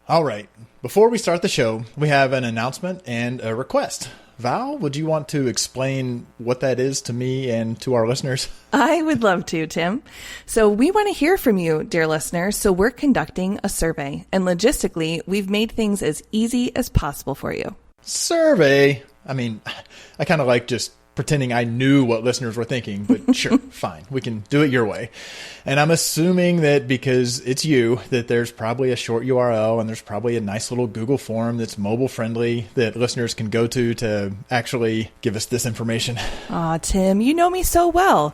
All right. Before we start the show, we have an announcement and a request. Val, would you want to explain what that is to me and to our listeners? I would love to, Tim. So we want to hear from you, dear listeners, so we're conducting a survey. And logistically, we've made things as easy as possible for you. Survey? I mean, I kind of like just pretending I knew what listeners were thinking, but sure, fine. We can do it your way. And I'm assuming that because it's you, that there's probably a short URL and there's probably a nice little Google form that's mobile friendly that listeners can go to actually give us this information. Aw, Tim, you know me so well.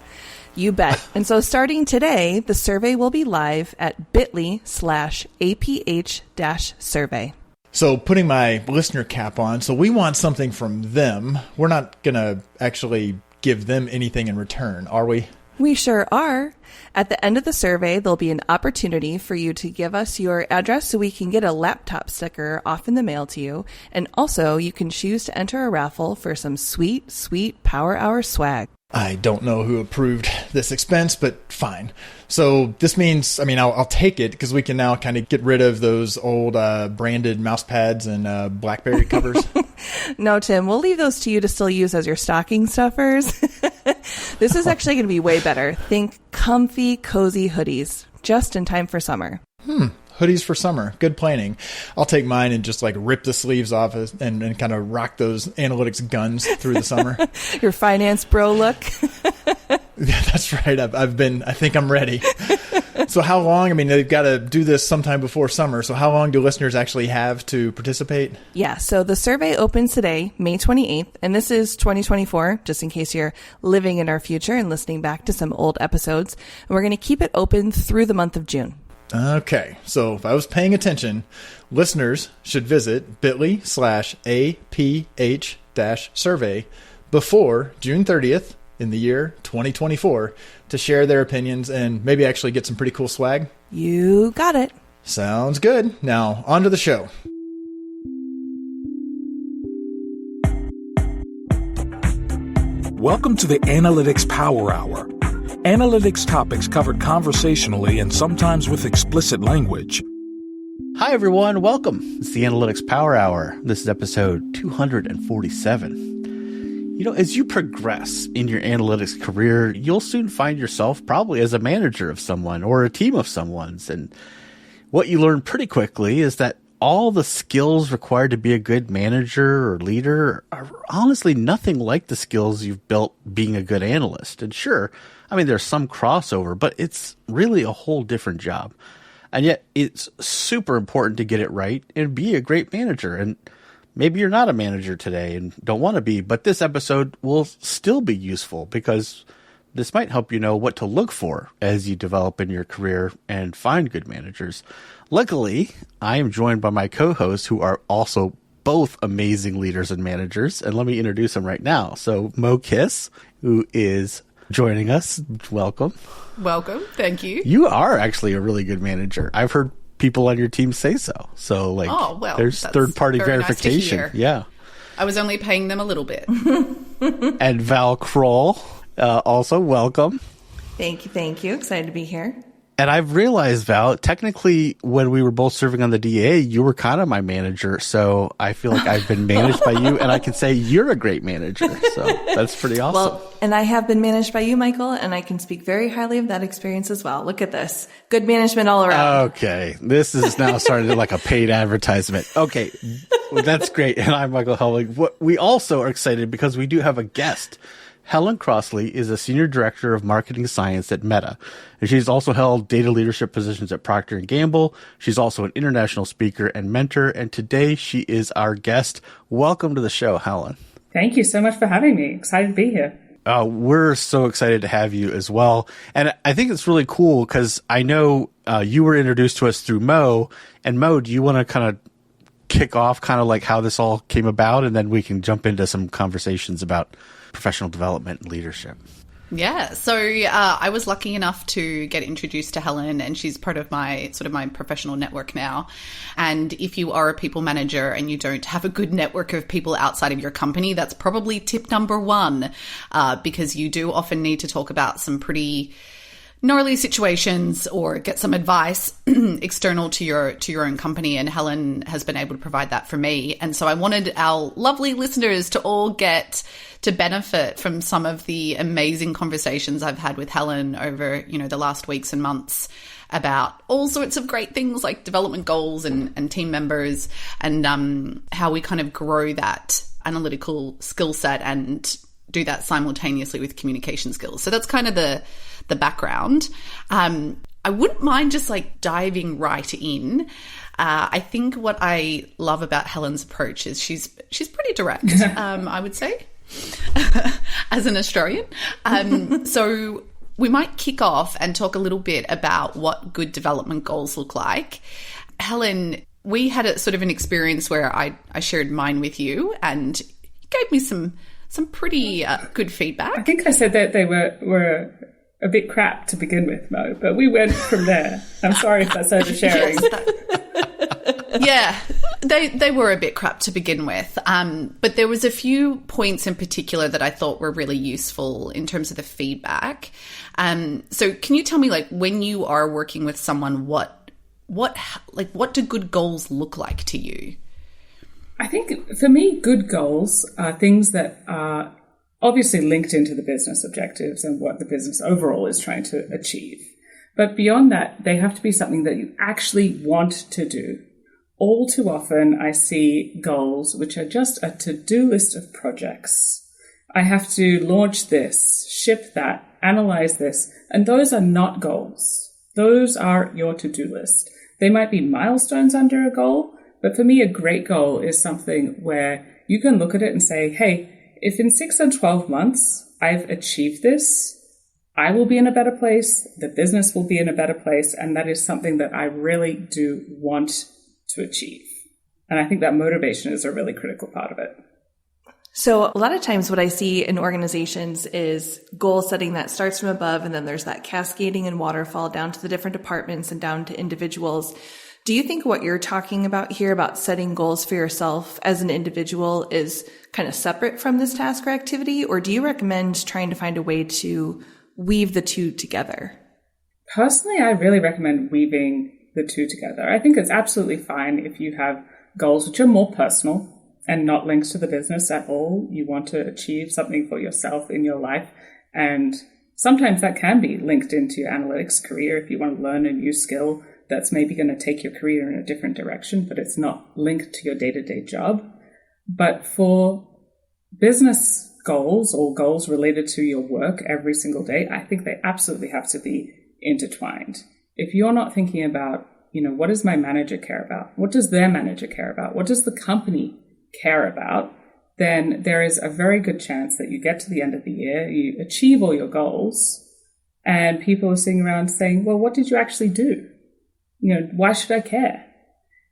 You bet. And so starting today, the survey will be live at bit.ly/APH-survey. So putting my listener cap on, so we want something from them. We're not going to actually give them anything in return, are we? We sure are. At the end of the survey, there'll be an opportunity for you to give us your address so we can get a laptop sticker off in the mail to you. And also, you can choose to enter a raffle for some sweet, sweet Power Hour swag. I don't know who approved this expense, but fine. So this means, I'll take it because we can now kind of get rid of those old branded mouse pads and BlackBerry covers. No, Tim, we'll leave those to you to still use as your stocking stuffers. This is actually going to be way better. Think comfy, cozy hoodies, just in time for summer. Hoodies for summer. Good planning. I'll take mine and just rip the sleeves off and kind of rock those analytics guns through the summer. Your finance bro look. Yeah, that's right. I think I'm ready. So how long? They've got to do this sometime before summer. So how long do listeners actually have to participate? Yeah. So the survey opens today, May 28th, and this is 2024, just in case you're living in our future and listening back to some old episodes. And we're going to keep it open through the month of June. Okay, so if I was paying attention, listeners should visit bit.ly/APH-survey before June 30th in the year 2024 to share their opinions and maybe actually get some pretty cool swag. You got it. Sounds good. Now, on to the show. Welcome to the Analytics Power Hour. Analytics topics covered conversationally and sometimes with explicit language. Hi, everyone. Welcome. It's the Analytics Power Hour. This is episode 247. As you progress in your analytics career, you'll soon find yourself probably as a manager of someone or a team of someone's. And what you learn pretty quickly is that all the skills required to be a good manager or leader are honestly nothing like the skills you've built being a good analyst. And sure, there's some crossover, but it's really a whole different job. And yet it's super important to get it right and be a great manager. And maybe you're not a manager today and don't want to be, but this episode will still be useful because this might help you know what to look for as you develop in your career and find good managers. Luckily, I am joined by my co-hosts who are also both amazing leaders and managers. And let me introduce them right now. So Mo Kiss, who is joining us. Welcome. Welcome. Thank you. You are actually a really good manager. I've heard people on your team say so. So there's third-party verification. Nice. Yeah. I was only paying them a little bit. And Val Kroll, also welcome. Thank you. Excited to be here. And I've realized, Val, technically when we were both serving on the DA, you were kind of my manager. So I feel like I've been managed by you, and I can say you're a great manager. So that's pretty awesome. Well, and I have been managed by you, Michael, and I can speak very highly of that experience as well. Look at this. Good management all around. Okay. This is now starting like a paid advertisement. Okay. Well, that's great. And I'm Michael Helen. We also are excited because we do have a guest. Helen Crossley is a senior director of marketing science at Meta, and she's also held data leadership positions at Procter & Gamble. She's also an international speaker and mentor, and today she is our guest. Welcome to the show, Helen. Thank you so much for having me. Excited to be here. We're so excited to have you as well. And I think it's really cool because I know you were introduced to us through Mo. And Mo, do you want to kind of kick off kind of like how this all came about? And then we can jump into some conversations about professional development and leadership. Yeah. So I was lucky enough to get introduced to Helen, and she's part of my professional network now. And if you are a people manager and you don't have a good network of people outside of your company, that's probably tip number one, because you do often need to talk about some pretty gnarly situations or get some advice external to your own company, and Helen has been able to provide that for me. And so I wanted our lovely listeners to all get to benefit from some of the amazing conversations I've had with Helen over, the last weeks and months about all sorts of great things like development goals and team members, and how we kind of grow that analytical skill set and do that simultaneously with communication skills. So that's kind of the background. I wouldn't mind just like diving right in. I think what I love about Helen's approach is she's pretty direct, I would say, as an Australian. So we might kick off and talk a little bit about what good development goals look like. Helen, we had a sort of an experience where I shared mine with you, and you gave me some pretty good feedback. I think I said that they were a bit crap to begin with, Mo, but we went from there. I'm sorry if that's oversharing. Yeah, they were a bit crap to begin with. But there was a few points in particular that I thought were really useful in terms of the feedback. So can you tell me, like, when you are working with someone, what do good goals look like to you? I think for me, good goals are things that are obviously linked into the business objectives and what the business overall is trying to achieve. But beyond that, they have to be something that you actually want to do. All too often, I see goals which are just a to-do list of projects. I have to launch this, ship that, analyze this, and those are not goals. Those are your to-do list. They might be milestones under a goal, but for me, a great goal is something where you can look at it and say, hey, if in 6 and 12 months I've achieved this, I will be in a better place, the business will be in a better place, and that is something that I really do want to achieve. And I think that motivation is a really critical part of it. So a lot of times what I see in organizations is goal setting that starts from above, and then there's that cascading and waterfall down to the different departments and down to individuals. Do you think what you're talking about here about setting goals for yourself as an individual is kind of separate from this task or activity, or do you recommend trying to find a way to weave the two together? Personally, I really recommend weaving the two together. I think it's absolutely fine if you have goals which are more personal and not linked to the business at all. You want to achieve something for yourself in your life, and sometimes that can be linked into your analytics career if you want to learn a new skill that's maybe going to take your career in a different direction, but it's not linked to your day-to-day job. But for business goals or goals related to your work every single day, I think they absolutely have to be intertwined. If you're not thinking about, what does my manager care about? What does their manager care about? What does the company care about? Then there is a very good chance that you get to the end of the year, you achieve all your goals, and people are sitting around saying, well, what did you actually do? Why should I care?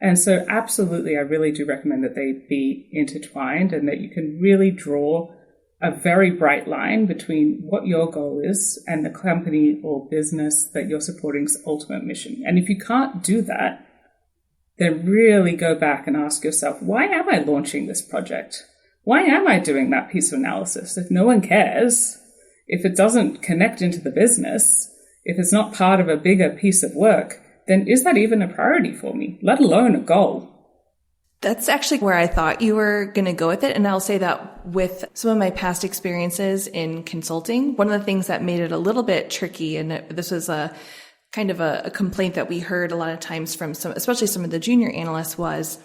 And so absolutely, I really do recommend that they be intertwined and that you can really draw a very bright line between what your goal is and the company or business that you're supporting's ultimate mission. And if you can't do that, then really go back and ask yourself, why am I launching this project? Why am I doing that piece of analysis? If no one cares, if it doesn't connect into the business, if it's not part of a bigger piece of work, then is that even a priority for me, let alone a goal? That's actually where I thought you were going to go with it. And I'll say that with some of my past experiences in consulting, one of the things that made it a little bit tricky, and this was a kind of a complaint that we heard a lot of times from especially some of the junior analysts, was,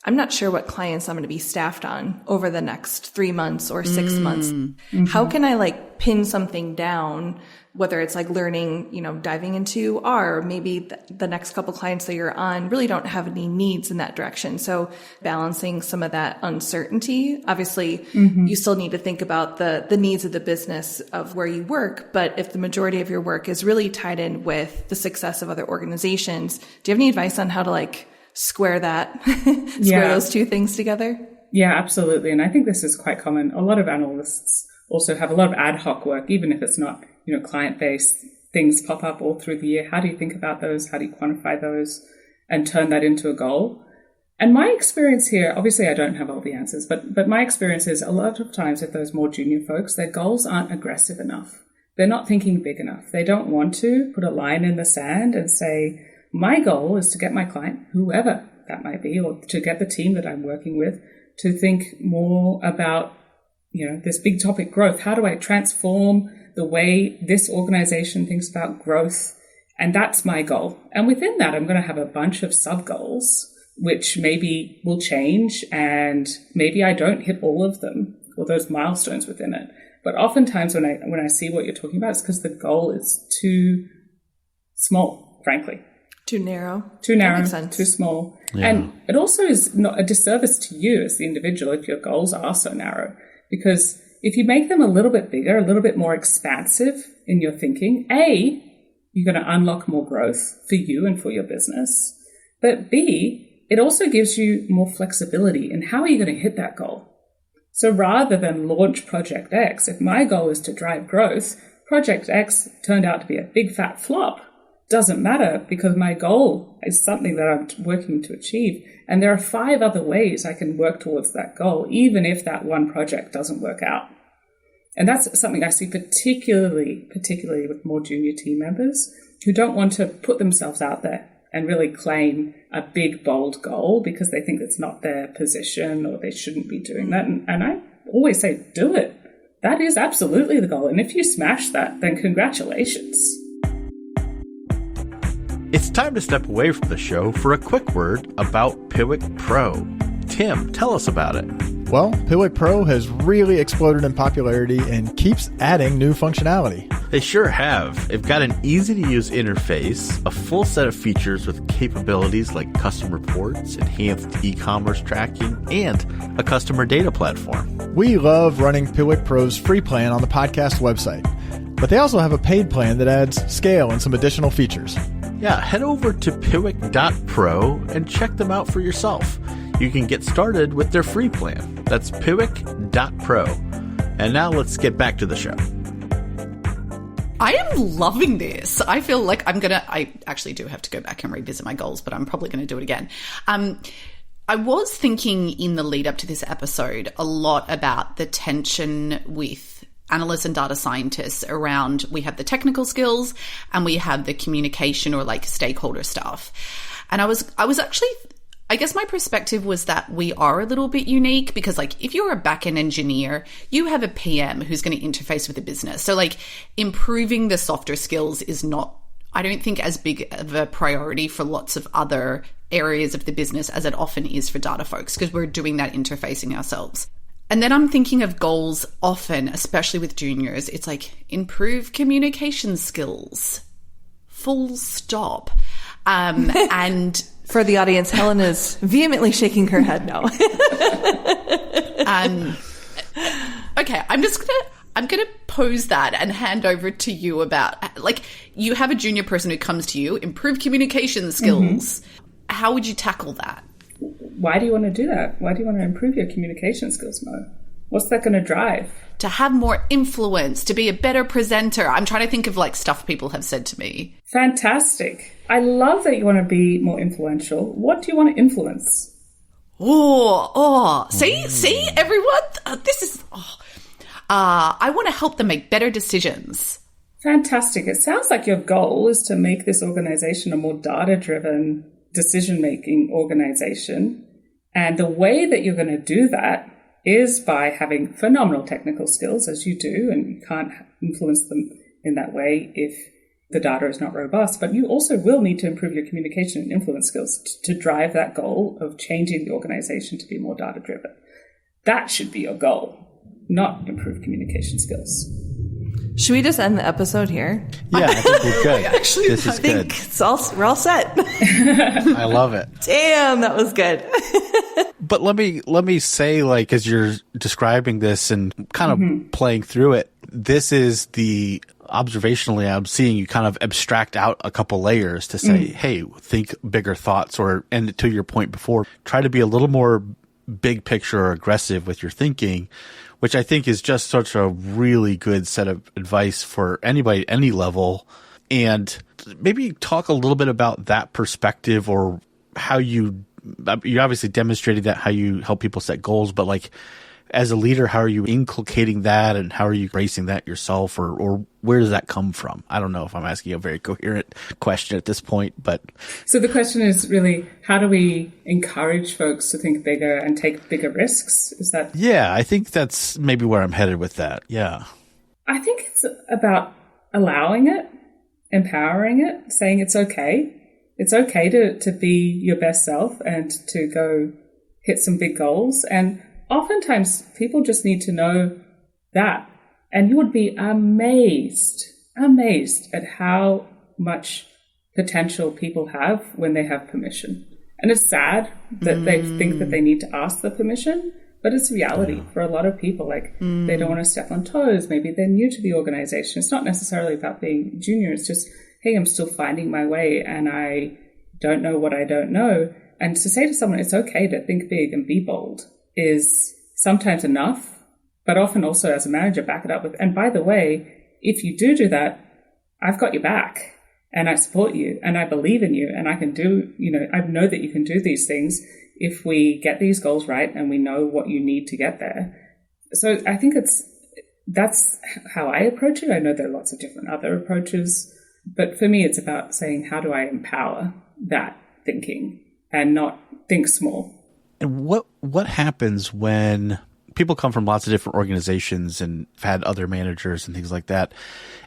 I'm not sure what clients I'm going to be staffed on over the next 3 months or 6 months. Mm-hmm. How can I pin something down, whether it's learning, diving into R, or maybe the next couple clients that you're on really don't have any needs in that direction. So balancing some of that uncertainty, obviously you still need to think about the needs of the business of where you work. But if the majority of your work is really tied in with the success of other organizations, do you have any advice on how to square those two things together? Yeah, absolutely. And I think this is quite common. A lot of analysts also have a lot of ad hoc work, even if it's not, client-based. Things pop up all through the year. How do you think about those? How do you quantify those and turn that into a goal? And my experience here, obviously I don't have all the answers, but my experience is a lot of times with those more junior folks, their goals aren't aggressive enough. They're not thinking big enough. They don't want to put a line in the sand and say, my goal is to get my client, whoever that might be, or to get the team that I'm working with, to think more about, this big topic, growth. How do I transform the way this organization thinks about growth? And that's my goal. And within that, I'm going to have a bunch of sub-goals, which maybe will change, and maybe I don't hit all of them or those milestones within it. But oftentimes when I see what you're talking about, it's because the goal is too small, frankly. Too narrow. Too narrow, That makes sense. too small. Yeah. And it also is not a disservice to you as the individual if your goals are so narrow. Because if you make them a little bit bigger, a little bit more expansive in your thinking, A, you're going to unlock more growth for you and for your business. But B, it also gives you more flexibility in how are you going to hit that goal. So rather than launch Project X, if my goal is to drive growth, Project X turned out to be a big fat flop. Doesn't matter because my goal is something that I'm working to achieve. And there are 5 other ways I can work towards that goal, even if that one project doesn't work out. And that's something I see particularly with more junior team members who don't want to put themselves out there and really claim a big, bold goal because they think it's not their position or they shouldn't be doing that. And I always say, do it. That is absolutely the goal. And if you smash that, then congratulations. It's time to step away from the show for a quick word about Piwik Pro. Tim, tell us about it. Well, Piwik Pro has really exploded in popularity and keeps adding new functionality. They sure have. They've got an easy-to-use interface, a full set of features with capabilities like custom reports, enhanced e-commerce tracking, and a customer data platform. We love running Piwik Pro's free plan on the podcast website, but they also have a paid plan that adds scale and some additional features. Yeah, head over to piwik.pro and check them out for yourself. You can get started with their free plan. That's piwik.pro. And now let's get back to the show. I am loving this. I feel like I actually do have to go back and revisit my goals, but I'm probably going to do it again. I was thinking in the lead up to this episode a lot about the tension with analysts and data scientists around, we have the technical skills and we have the communication or like stakeholder stuff. And I was actually, I guess my perspective was that we are a little bit unique because like if you're a back-end engineer, you have a PM who's going to interface with the business. So like improving the softer skills is not, I don't think, as big of a priority for lots of other areas of the business as it often is for data folks because we're doing that interfacing ourselves. And then I'm thinking of goals often, especially with juniors. It's like improve communication skills, full stop. And for the audience, Helen is vehemently shaking her head no. Okay, I'm gonna pose that and hand over to you about like you have a junior person who comes to you, improve communication skills. Mm-hmm. How would you tackle that? Why do you want to do that? Why do you want to improve your communication skills, Mo? What's that going to drive? To have more influence, to be a better presenter. I'm trying to think of like stuff people have said to me. Fantastic. I love that you want to be more influential. What do you want to influence? See, everyone? I want to help them make better decisions. Fantastic. It sounds like your goal is to make this organization a more data-driven decision-making organization. And the way that you're going to do that is by having phenomenal technical skills, as you do, and you can't influence them in that way if the data is not robust. But you also will need to improve your communication and influence skills to drive that goal of changing the organization to be more data-driven. That should be your goal, not improve communication skills. Should we just end the episode here? Yeah, I think we're good. Actually, this is good. We're all set. I love it. Damn, that was good. But let me say, like, as you're describing this and kind of playing through it, this is the observationally I'm seeing you kind of abstract out a couple layers to say, hey, think bigger thoughts, and to your point before, try to be a little more big picture or aggressive with your thinking, which I think is just such a really good set of advice for anybody at any level. And maybe talk a little bit about that perspective or how you obviously demonstrated that, how you help people set goals, but like as a leader, how are you inculcating that and how are you embracing that yourself, or where does that come from? I don't know if I'm asking a very coherent question at this point, but. So the question is really, how do we encourage folks to think bigger and take bigger risks? Is that? Yeah, I think that's maybe where I'm headed with that. Yeah. I think it's about allowing it, empowering it, saying it's okay. It's okay to be your best self and to go hit some big goals. And oftentimes people just need to know that. And you would be amazed at how much potential people have when they have permission. And it's sad that they think that they need to ask the permission, but it's reality for a lot of people. Like they don't want to step on toes. Maybe they're new to the organization. It's not necessarily about being junior. It's just, hey, I'm still finding my way and I don't know what I don't know. And to say to someone, it's okay to think big and be bold is sometimes enough, but often also as a manager, back it up with, and by the way, if you do that, I've got your back and I support you and I believe in you and I can do, I know that you can do these things if we get these goals right and we know what you need to get there. So I think that's how I approach it. I know there are lots of different other approaches, but for me, it's about saying, how do I empower that thinking and not think small? And what happens when people come from lots of different organizations and have had other managers and things like that?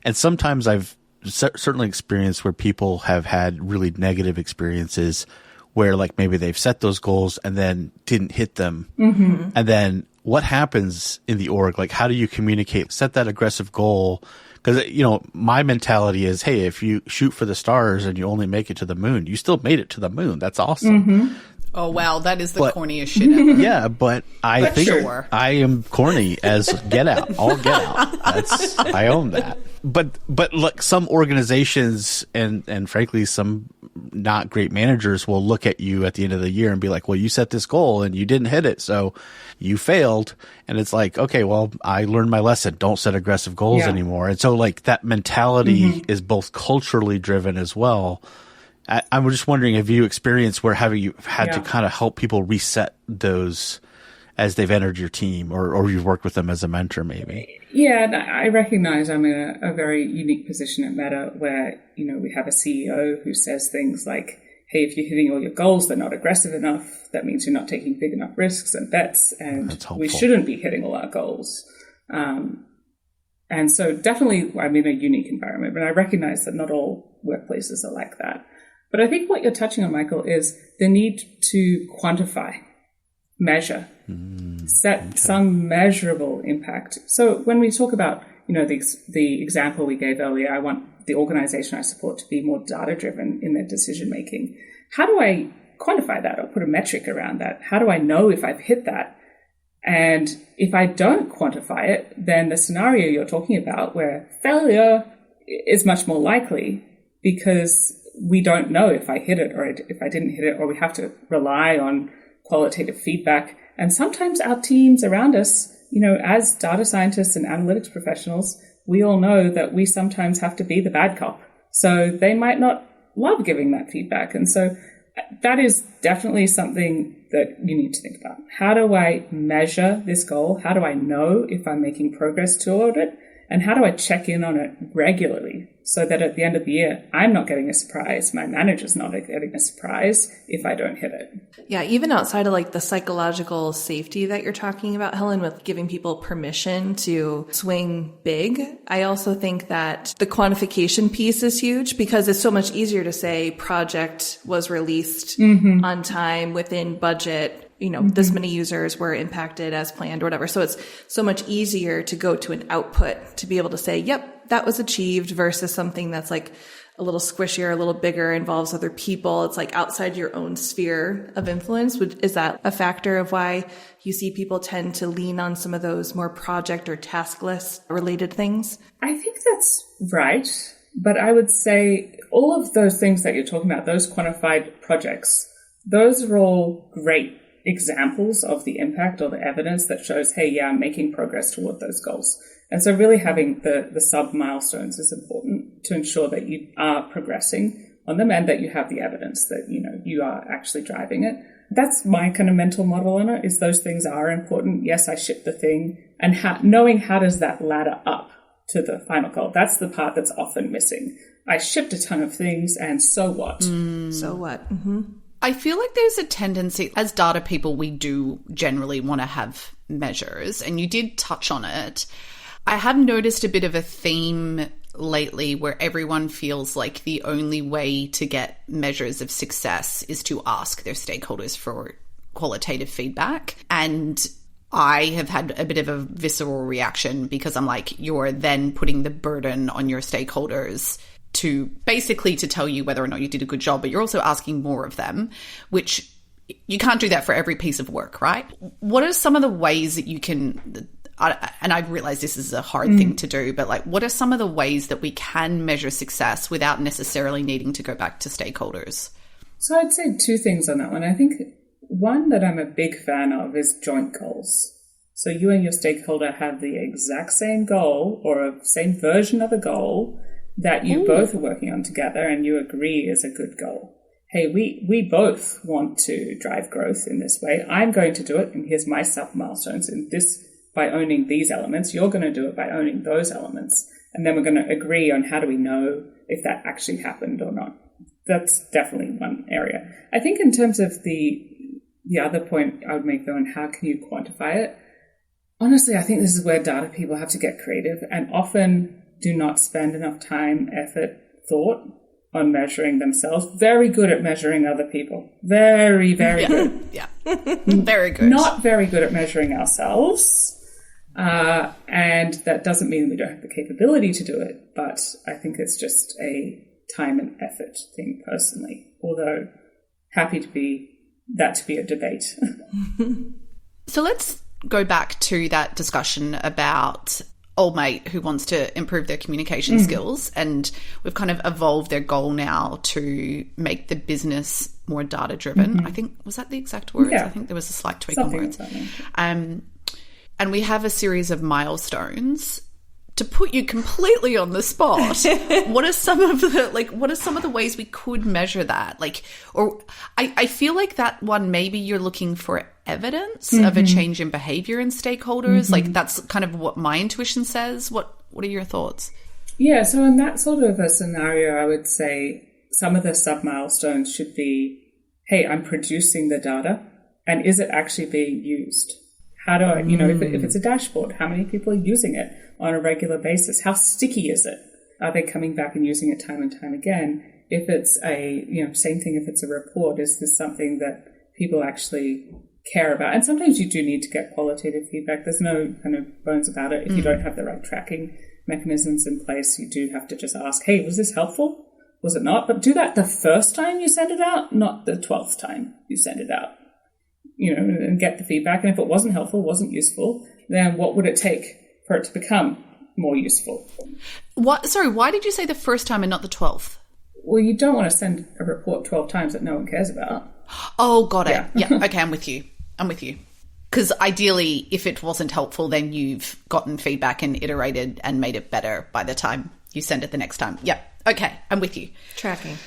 And sometimes I've certainly experienced where people have had really negative experiences where like maybe they've set those goals and then didn't hit them. Mm-hmm. And then what happens in the org? Like, how do you communicate, set that aggressive goal? Because, my mentality is, hey, if you shoot for the stars and you only make it to the moon, you still made it to the moon. That's awesome. Mm-hmm. Oh, wow. That is the corniest shit ever. Yeah, but I think I am corny as get out. All get out. I own that. But look, some organizations and frankly, some not great managers will look at you at the end of the year and be like, well, you set this goal and you didn't hit it. So you failed. And it's like, okay, well, I learned my lesson. Don't set aggressive goals anymore. And so like that mentality is both culturally driven as well. I'm just wondering, have you experienced where you had to kind of help people reset those as they've entered your team or you've worked with them as a mentor maybe? Yeah, I recognize I'm in a very unique position at Meta where, we have a CEO who says things like, hey, if you're hitting all your goals, they're not aggressive enough. That means you're not taking big enough risks and bets, and we shouldn't be hitting all our goals. And so definitely I'm in a unique environment, but I recognize that not all workplaces are like that. But I think what you're touching on, Michael, is the need to quantify, measure, set some measurable impact. So when we talk about, the example we gave earlier, I want the organization I support to be more data-driven in their decision-making. How do I quantify that or put a metric around that? How do I know if I've hit that? And if I don't quantify it, then the scenario you're talking about where failure is much more likely because we don't know if I hit it or if I didn't hit it, or we have to rely on qualitative feedback. And sometimes our teams around us, as data scientists and analytics professionals, we all know that we sometimes have to be the bad cop. So they might not love giving that feedback. And so that is definitely something that you need to think about. How do I measure this goal? How do I know if I'm making progress toward it? And how do I check in on it regularly so that at the end of the year, I'm not getting a surprise, my manager's not getting a surprise if I don't hit it? Yeah, even outside of like the psychological safety that you're talking about, Helen, with giving people permission to swing big, I also think that the quantification piece is huge because it's so much easier to say project was released on time, within budget, this many users were impacted as planned or whatever. So it's so much easier to go to an output to be able to say, yep, that was achieved versus something that's like a little squishier, a little bigger, involves other people. It's like outside your own sphere of influence. Is that a factor of why you see people tend to lean on some of those more project or task list related things? I think that's right. But I would say all of those things that you're talking about, those quantified projects, those are all great examples of the impact or the evidence that shows, hey, yeah, I'm making progress toward those goals. And so really having the sub-milestones is important to ensure that you are progressing on them and that you have the evidence that, you are actually driving it. That's my kind of mental model on it, is those things are important. Yes, I shipped the thing, and knowing how does that ladder up to the final goal. That's the part that's often missing. I shipped a ton of things, and so what? So what? Mm-hmm. I feel like there's a tendency, as data people, we do generally want to have measures, and you did touch on it. I have noticed a bit of a theme lately where everyone feels like the only way to get measures of success is to ask their stakeholders for qualitative feedback. And I have had a bit of a visceral reaction because I'm like, you're then putting the burden on your stakeholders to basically to tell you whether or not you did a good job, but you're also asking more of them, which you can't do that for every piece of work, right? What are some of the ways that you can, and I realize this is a hard thing to do, but like, what are some of the ways that we can measure success without necessarily needing to go back to stakeholders? So I'd say two things on that one. I think one that I'm a big fan of is joint goals. So you and your stakeholder have the exact same goal or a same version of a goal that you both are working on together and you agree is a good goal. Hey, we both want to drive growth in this way. I'm going to do it, and here's my sub-milestones in this by owning these elements. You're going to do it by owning those elements. And then we're going to agree on how do we know if that actually happened or not. That's definitely one area. I think in terms of the other point I would make, though, and how can you quantify it? Honestly, I think this is where data people have to get creative and often do not spend enough time, effort, thought on measuring themselves. Very good at measuring other people. Very, very good. Yeah. Very good. Not very good at measuring ourselves. And that doesn't mean we don't have the capability to do it, but I think it's just a time and effort thing personally, although happy to be a debate. So let's go back to that discussion about old mate who wants to improve their communication skills, and we've kind of evolved their goal now to make the business more data driven. I think, was that the exact words? Yeah. I think there was a slight tweak on words. And we have a series of milestones. To put you completely on the spot, what are some of the ways we could measure that? Like, or I feel like that one, maybe you're looking for evidence of a change in behavior in stakeholders. Like, that's kind of what my intuition says. What are your thoughts? Yeah, so in that sort of a scenario, I would say some of the sub-milestones should be, hey, I'm producing the data, and is it actually being used? How do I, if it's a dashboard, how many people are using it on a regular basis? How sticky is it? Are they coming back and using it time and time again? If it's same thing if it's a report, is this something that people actually care about? And sometimes you do need to get qualitative feedback. There's no kind of bones about it. If you don't have the right tracking mechanisms in place, you do have to just ask, hey, was this helpful? Was it not? But do that the first time you send it out, not the 12th time you send it out. And get the feedback. And if it wasn't helpful, wasn't useful, then what would it take for it to become more useful? Sorry, why did you say the first time and not the 12th? Well, you don't want to send a report 12 times that no one cares about. Oh, got it. Yeah. Okay, I'm with you. Because ideally, if it wasn't helpful, then you've gotten feedback and iterated and made it better by the time you send it the next time. Yeah. Okay, I'm with you. Tracking.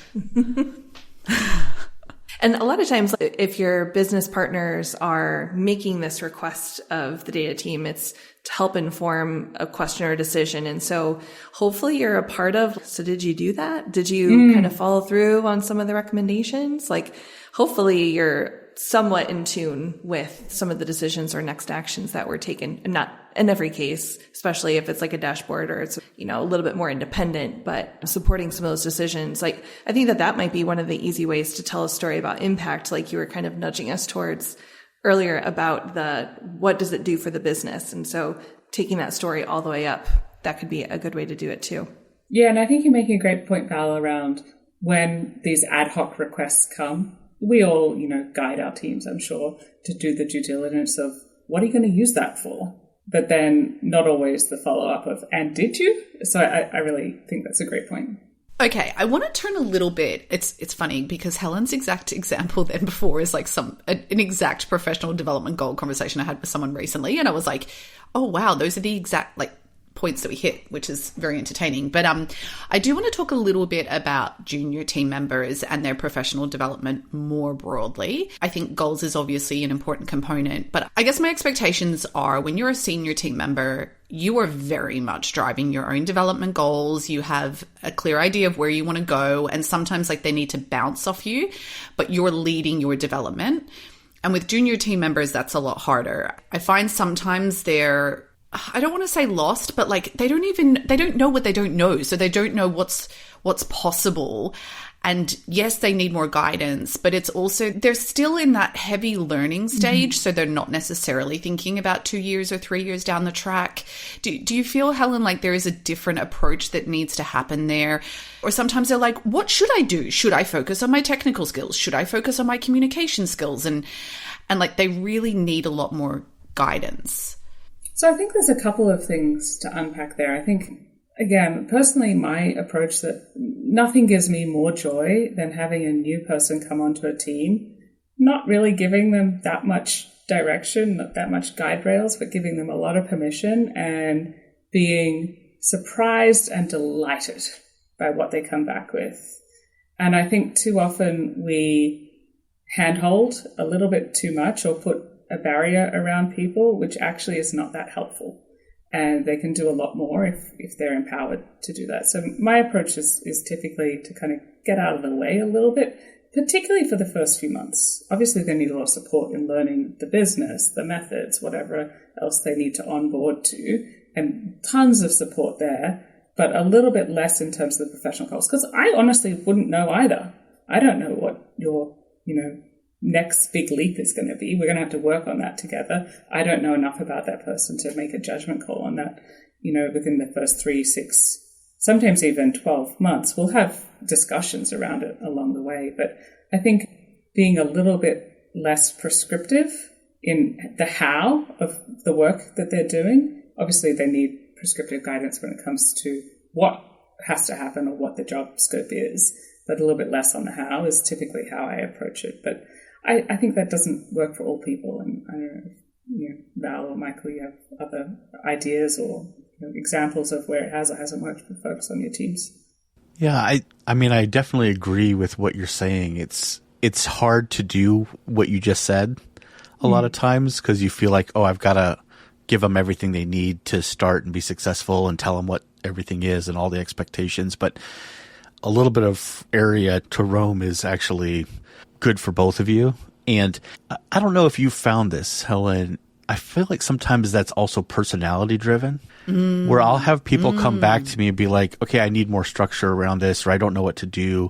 And a lot of times, if your business partners are making this request of the data team, it's to help inform a question or decision. And so hopefully you're a part of, so did you do that? Did you kind of follow through on some of the recommendations? Like, hopefully you're somewhat in tune with some of the decisions or next actions that were taken. And not in every case, especially if it's like a dashboard or it's, a little bit more independent, but supporting some of those decisions. Like, I think that might be one of the easy ways to tell a story about impact. Like you were kind of nudging us towards earlier about what does it do for the business? And so taking that story all the way up, that could be a good way to do it too. Yeah. And I think you're making a great point, Val, around when these ad hoc requests come. We all, guide our teams, I'm sure, to do the due diligence of what are you going to use that for? But then not always the follow-up of, and did you? So I really think that's a great point. Okay, I want to turn a little bit. It's funny because Helen's exact example then before is like an exact professional development goal conversation I had with someone recently. And I was like, oh, wow, those are the exact, like, points that we hit, which is very entertaining. But I do want to talk a little bit about junior team members and their professional development more broadly. I think goals is obviously an important component, but I guess my expectations are when you're a senior team member, you are very much driving your own development goals. You have a clear idea of where you want to go, and sometimes like they need to bounce off you, but you're leading your development. And with junior team members, that's a lot harder. I find sometimes I don't want to say lost, but like they don't know what they don't know. So they don't know what's possible. And yes, they need more guidance, but it's also, they're still in that heavy learning stage. So they're not necessarily thinking about 2 years or 3 years down the track. Do you feel, Helen, like there is a different approach that needs to happen there? Or sometimes they're like, what should I do? Should I focus on my technical skills? Should I focus on my communication skills? And like they really need a lot more guidance. So I think there's a couple of things to unpack there. I think, again, personally, my approach that nothing gives me more joy than having a new person come onto a team, not really giving them that much direction, not that much guide rails, but giving them a lot of permission and being surprised and delighted by what they come back with. And I think too often we handhold a little bit too much or put a barrier around people, which actually is not that helpful. And they can do a lot more if they're empowered to do that. So my approach is typically to kind of get out of the way a little bit, particularly for the first few months. Obviously, they need a lot of support in learning the business, the methods, whatever else they need to onboard to, and tons of support there, but a little bit less in terms of the professional goals. Because I honestly wouldn't know either. I don't know what your, next big leap is going to be. We're going to have to work on that together. I don't know enough about that person to make a judgment call on that, within the first 3, 6, sometimes even 12 months. We'll have discussions around it along the way. But I think being a little bit less prescriptive in the how of the work that they're doing. Obviously, they need prescriptive guidance when it comes to what has to happen or what the job scope is, but a little bit less on the how is typically how I approach it. But I think that doesn't work for all people. And I don't know if Val or Michael, you have other ideas or examples of where it has or hasn't worked for folks on your teams. Yeah, I mean, I definitely agree with what you're saying. It's hard to do what you just said a lot of times because you feel like, I've got to give them everything they need to start and be successful and tell them what everything is and all the expectations. But a little bit of area to roam is actually good for both of you. And I don't know if you found this, Helen. I feel like sometimes that's also personality driven, where I'll have people come back to me and be like, okay, I need more structure around this, or I don't know what to do.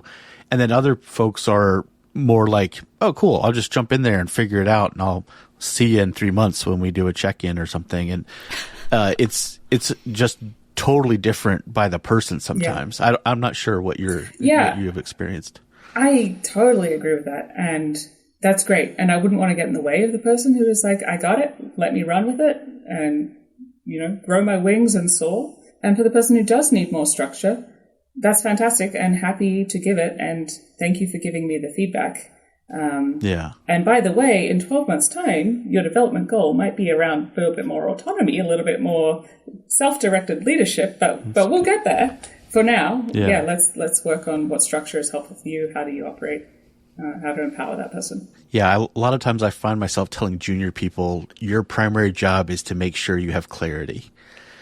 And then other folks are more like, oh, cool, I'll just jump in there and figure it out, and I'll see you in 3 months when we do a check-in or something. And it's just totally different by the person sometimes. Yeah. I'm not sure what what you have experienced. I totally agree with that. And that's great. And I wouldn't want to get in the way of the person who is like, I got it, let me run with it and, grow my wings and soar. And for the person who does need more structure, that's fantastic and happy to give it. And thank you for giving me the feedback. And by the way, in 12 months' time, your development goal might be around a little bit more autonomy, a little bit more self-directed leadership, but we'll get there. For now, let's work on what structure is helpful for you. How do you operate? How to empower that person? Yeah, a lot of times I find myself telling junior people, your primary job is to make sure you have clarity.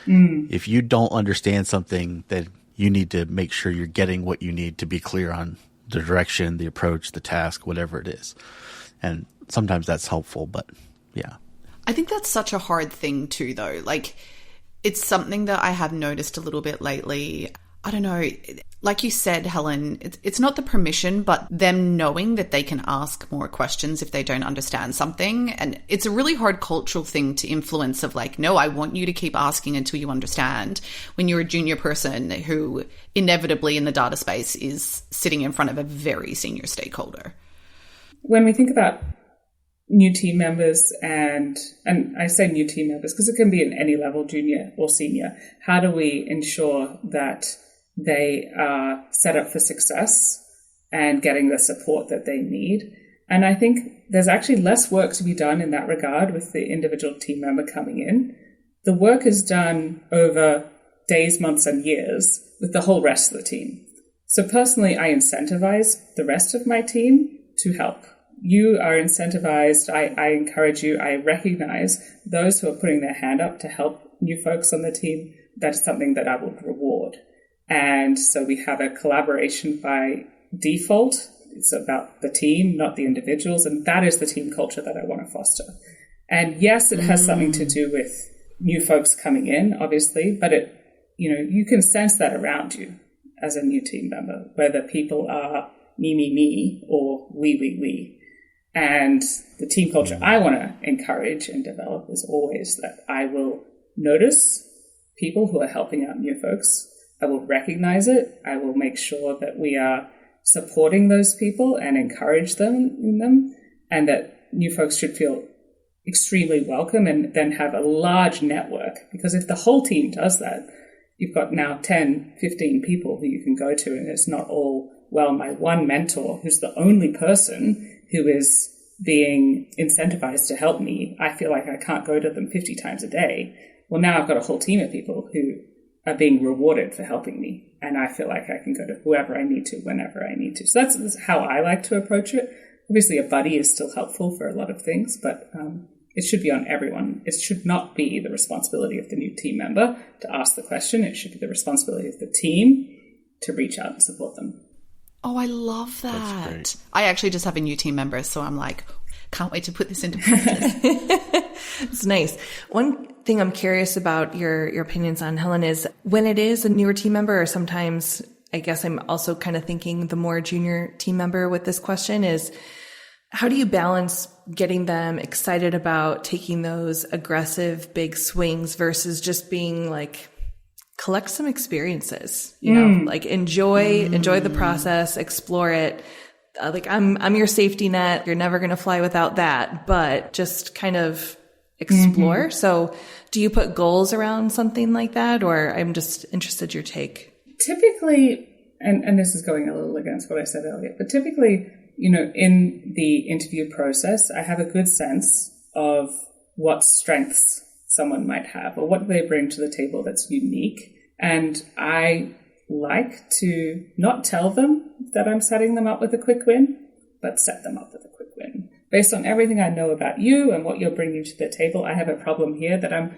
If you don't understand something, then you need to make sure you're getting what you need to be clear on the direction, the approach, the task, whatever it is. And sometimes that's helpful, but yeah. I think that's such a hard thing too, though. Like, it's something that I have noticed a little bit lately. I don't know, like you said, Helen, it's not the permission, but them knowing that they can ask more questions if they don't understand something. And it's a really hard cultural thing to influence of like, no, I want you to keep asking until you understand, when you're a junior person who inevitably in the data space is sitting in front of a very senior stakeholder. When we think about new team members, and I say new team members because it can be at any level, junior or senior, how do we ensure that they are set up for success and getting the support that they need? And I think there's actually less work to be done in that regard with the individual team member coming in. the work is done over days, months, and years with the whole rest of the team. So personally, I incentivize the rest of my team to help. You are incentivized. I encourage you. I recognize those who are putting their hand up to help new folks on the team. That's something that I will reward. And so we have a collaboration by default. It's about the team, not the individuals. And that is the team culture that I want to foster. And yes, it has something to do with new folks coming in, obviously, but you can sense that around you as a new team member, whether people are me, or we. And the team culture I want to encourage and develop is always that I will notice people who are helping out new folks. I will recognize it. I will make sure that we are supporting those people and encourage them in them, and that new folks should feel extremely welcome and then have a large network. Because if the whole team does that, you've got now 10, 15 people who you can go to, and it's not all, well, my one mentor who's the only person who is being incentivized to help me, I feel like I can't go to them 50 times a day. Well, now I've got a whole team of people who are being rewarded for helping me, and I feel like I can go to whoever I need to, whenever I need to. So that's how I like to approach it. Obviously, a buddy is still helpful for a lot of things, but it should be on everyone. It should not be the responsibility of the new team member to ask the question. It should be the responsibility of the team to reach out and support them. Oh, I love that. That's great. I actually just have a new team member, so I'm like, can't wait to put this into practice. It's nice. One thing I'm curious about your opinions on, Helen, is when it is a newer team member, or sometimes I guess I'm also kind of thinking the more junior team member with this question, is how do you balance getting them excited about taking those aggressive big swings versus just being like, collect some experiences, like enjoy the process, explore it. Like I'm your safety net. You're never going to fly without that, but just kind of explore. So do you put goals around something like that? Or I'm just interested your take. Typically, and this is going a little against what I said earlier, but typically, in the interview process, I have a good sense of what strengths someone might have or what they bring to the table that's unique. And I like to not tell them that I'm setting them up with a quick win, but set them up with a quick win. Based on everything I know about you and what you're bringing to the table, I have a problem here that I'm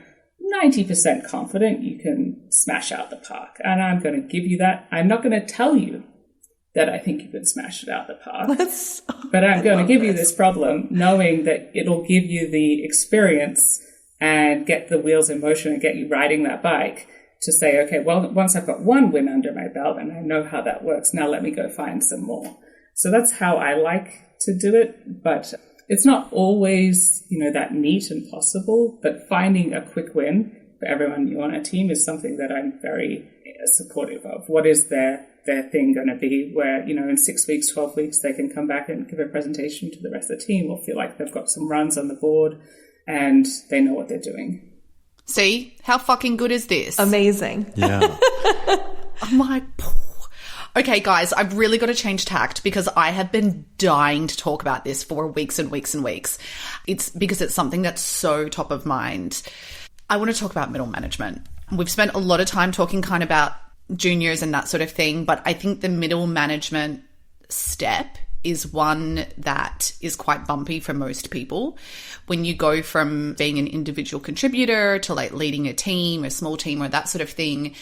90% confident you can smash out the park. And I'm going to give you that. I'm not going to tell you that I think you can smash it out the park. But I'm going to give you this problem knowing that it'll give you the experience and get the wheels in motion and get you riding that bike to say, okay, well, once I've got one win under my belt and I know how that works, now let me go find some more. So that's how I like to do it. But it's not always, that neat and possible. But finding a quick win for everyone new on a team is something that I'm very supportive of. What is their thing going to be where, in 6 weeks, 12 weeks, they can come back and give a presentation to the rest of the team or feel like they've got some runs on the board and they know what they're doing. See? How fucking good is this? Amazing. Yeah. I'm like, okay, guys, I've really got to change tact because I have been dying to talk about this for weeks and weeks and weeks. It's because it's something that's so top of mind. I want to talk about middle management. We've spent a lot of time talking kind of about juniors and that sort of thing, but I think the middle management step is one that is quite bumpy for most people. When you go from being an individual contributor to like leading a team, a small team or that sort of thing,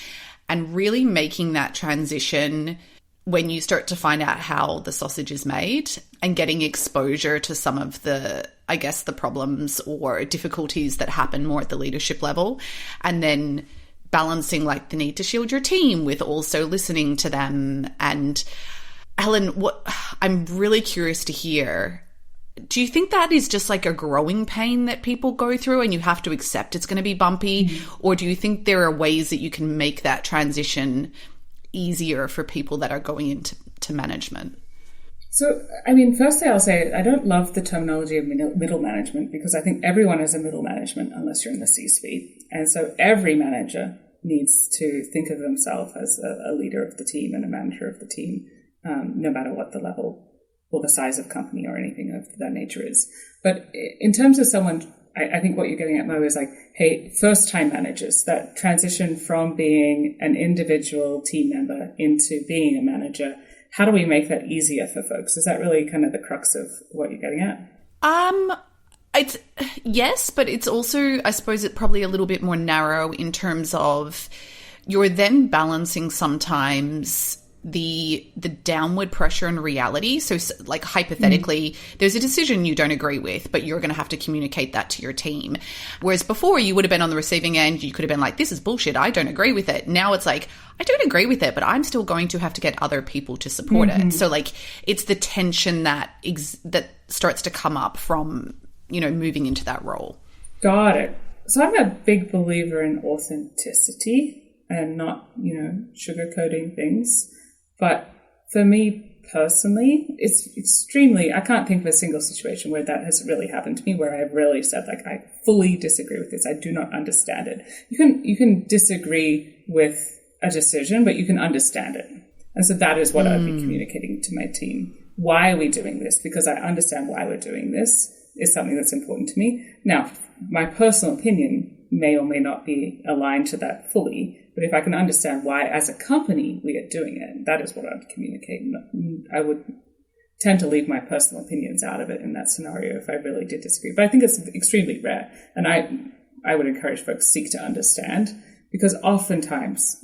and really making that transition when you start to find out how the sausage is made and getting exposure to some of the, I guess, the problems or difficulties that happen more at the leadership level, and then balancing like the need to shield your team with also listening to them. And Helen, what I'm really curious to hear, do you think that is just like a growing pain that people go through and you have to accept it's going to be bumpy? Or do you think there are ways that you can make that transition easier for people that are going into management? So, firstly, I'll say I don't love the terminology of middle management because I think everyone is a middle management unless you're in the C-suite. And so every manager needs to think of themselves as a leader of the team and a manager of the team, no matter what the level or the size of company or anything of that nature is. But in terms of someone, I think what you're getting at, Mo, is like, hey, first-time managers, that transition from being an individual team member into being a manager, how do we make that easier for folks? Is that really kind of the crux of what you're getting at? It's yes, but it's also, I suppose, it's probably a little bit more narrow in terms of you're then balancing sometimes the downward pressure and reality. So like hypothetically, there's a decision you don't agree with, but you're going to have to communicate that to your team. Whereas before you would have been on the receiving end, you could have been like, this is bullshit, I don't agree with it. Now it's like, I don't agree with it, but I'm still going to have to get other people to support it. So like it's the tension that starts to come up from, moving into that role. Got it. So I'm a big believer in authenticity and not, sugarcoating things. But for me personally, it's extremely, I can't think of a single situation where that has really happened to me, where I've really said, like, I fully disagree with this. I do not understand it. You can disagree with a decision, but you can understand it. And so that is what I've been communicating to my team. Why are we doing this? Because I understand why we're doing this is something that's important to me. Now, my personal opinion may or may not be aligned to that fully, but if I can understand why as a company we are doing it, that is what I'd communicate. I would tend to leave my personal opinions out of it in that scenario if I really did disagree. But I think it's extremely rare. And I would encourage folks to seek to understand, because oftentimes,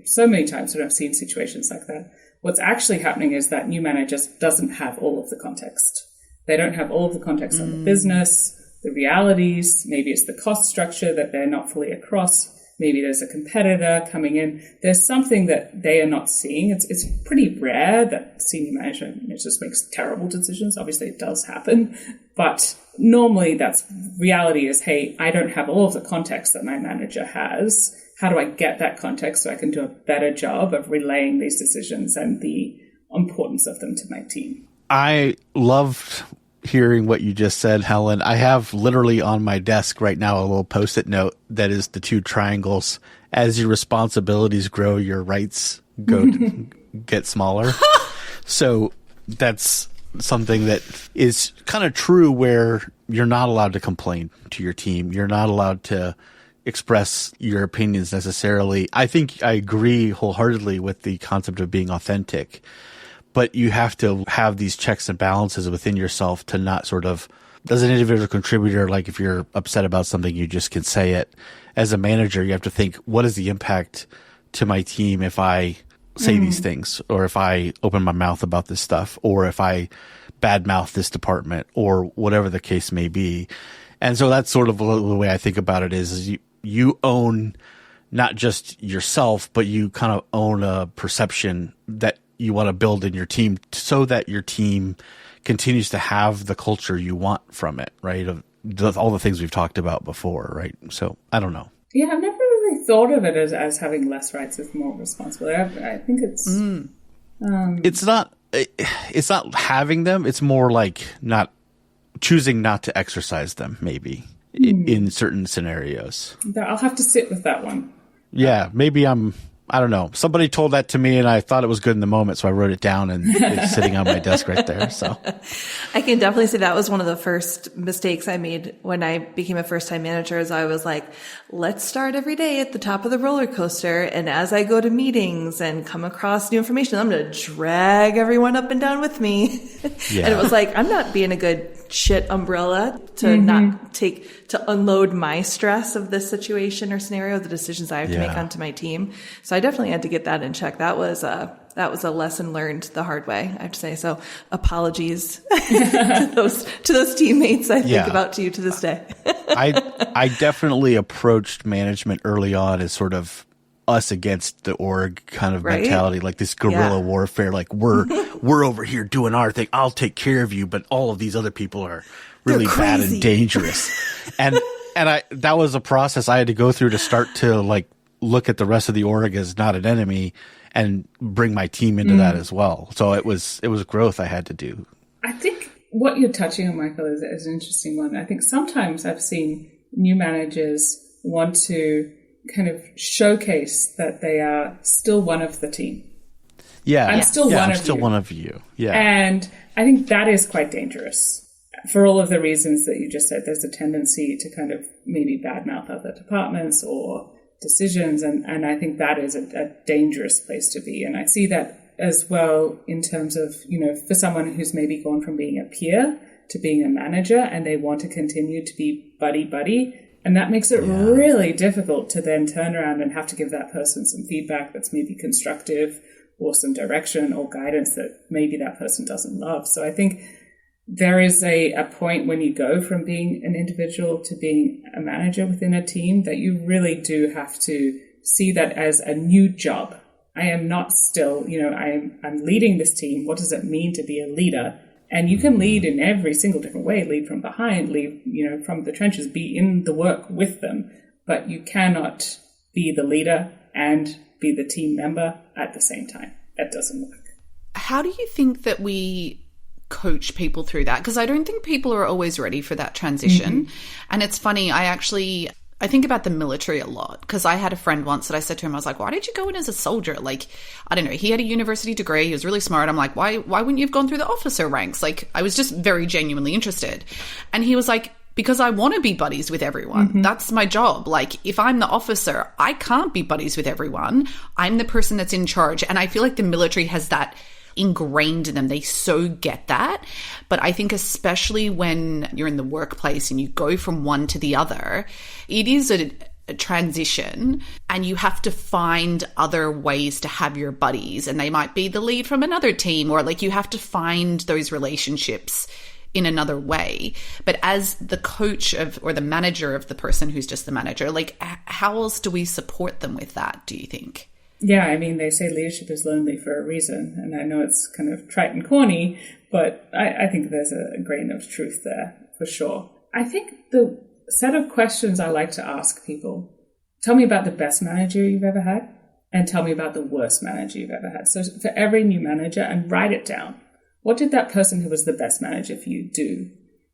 so many times when I've seen situations like that, what's actually happening is that new manager just doesn't have all of the context. They don't have all of the context on the business, the realities. Maybe it's the cost structure that they're not fully across. Maybe there's a competitor coming in. There's something that they are not seeing. It's pretty rare that senior management just makes terrible decisions. Obviously, it does happen. But normally that's reality is, hey, I don't have all of the context that my manager has. How do I get that context so I can do a better job of relaying these decisions and the importance of them to my team? I loved hearing what you just said, Helen. I have literally on my desk right now a little Post-it note that is the two triangles. As your responsibilities grow, your rights get smaller. So that's something that is kind of true, where you're not allowed to complain to your team. You're not allowed to express your opinions necessarily. I think I agree wholeheartedly with the concept of being authentic. But you have to have these checks and balances within yourself to not sort of, as an individual contributor, like if you're upset about something, you just can say it. As a manager, you have to think, what is the impact to my team if I say these things, or if I open my mouth about this stuff, or if I badmouth this department, or whatever the case may be. And so that's sort of the way I think about it is you own not just yourself, but you kind of own a perception that you want to build in your team so that your team continues to have the culture you want from it, right? Of all the things we've talked about before, right? So I don't know. Yeah, I've never really thought of it as having less rights with more responsibility. I think it's... It's not having them. It's more like not choosing not to exercise them, maybe, in certain scenarios. I'll have to sit with that one. Yeah, maybe I don't know. Somebody told that to me and I thought it was good in the moment, so I wrote it down and it's sitting on my desk right there. So I can definitely say that was one of the first mistakes I made when I became a first-time manager. Is I was like, let's start every day at the top of the roller coaster. And as I go to meetings and come across new information, I'm going to drag everyone up and down with me. Yeah. And it was like, I'm not being a good shit umbrella to to unload my stress of this situation or scenario, the decisions I have to make onto my team. So I definitely had to get that in check. That was a lesson learned the hard way, I have to say. So apologies to those teammates I think about to you to this day. I definitely approached management early on as sort of us against the org kind of mentality, like this guerrilla warfare, like we're over here doing our thing. I'll take care of you, but all of these other people are really bad and dangerous. and that was a process I had to go through to start to like look at the rest of the org as not an enemy and bring my team into that as well. So it was growth I had to do. I think what you're touching on, Michael, is an interesting one. I think sometimes I've seen new managers want to kind of showcase that they are still one of the team. Yeah. I'm still one of you. one of you. Yeah. And I think that is quite dangerous. for all of the reasons that you just said, there's a tendency to kind of maybe badmouth other departments or decisions. And I think that is a dangerous place to be. And I see that as well in terms of, for someone who's maybe gone from being a peer to being a manager and they want to continue to be buddy. And that makes it really difficult to then turn around and have to give that person some feedback that's maybe constructive or some direction or guidance that maybe that person doesn't love. So I think there is a point when you go from being an individual to being a manager within a team that you really do have to see that as a new job. I am not still, I'm leading this team. What does it mean to be a leader? And you can lead in every single different way, lead from behind, lead, from the trenches, be in the work with them. But you cannot be the leader and be the team member at the same time. That doesn't work. How do you think that we coach people through that? Because I don't think people are always ready for that transition. Mm-hmm. And it's funny, I think about the military a lot, because I had a friend once that I said to him, I was like, why did you go in as a soldier? Like, I don't know, he had a university degree, he was really smart. I'm like, why wouldn't you have gone through the officer ranks? Like, I was just very genuinely interested. And he was like, because I want to be buddies with everyone. Mm-hmm. That's my job. Like, if I'm the officer, I can't be buddies with everyone. I'm the person that's in charge. And I feel like the military has that ingrained in them. They so get that. But I think especially when you're in the workplace and you go from one to the other, it is a transition and you have to find other ways to have your buddies, and they might be the lead from another team, or like you have to find those relationships in another way. But as the coach or the manager of the person who's just the manager, like how else do we support them with that, do you think? Yeah, I mean, they say leadership is lonely for a reason, and I know it's kind of trite and corny, but I think there's a grain of truth there for sure. I think the set of questions I like to ask people, tell me about the best manager you've ever had, and tell me about the worst manager you've ever had. So for every new manager, and write it down. What did that person who was the best manager for you do?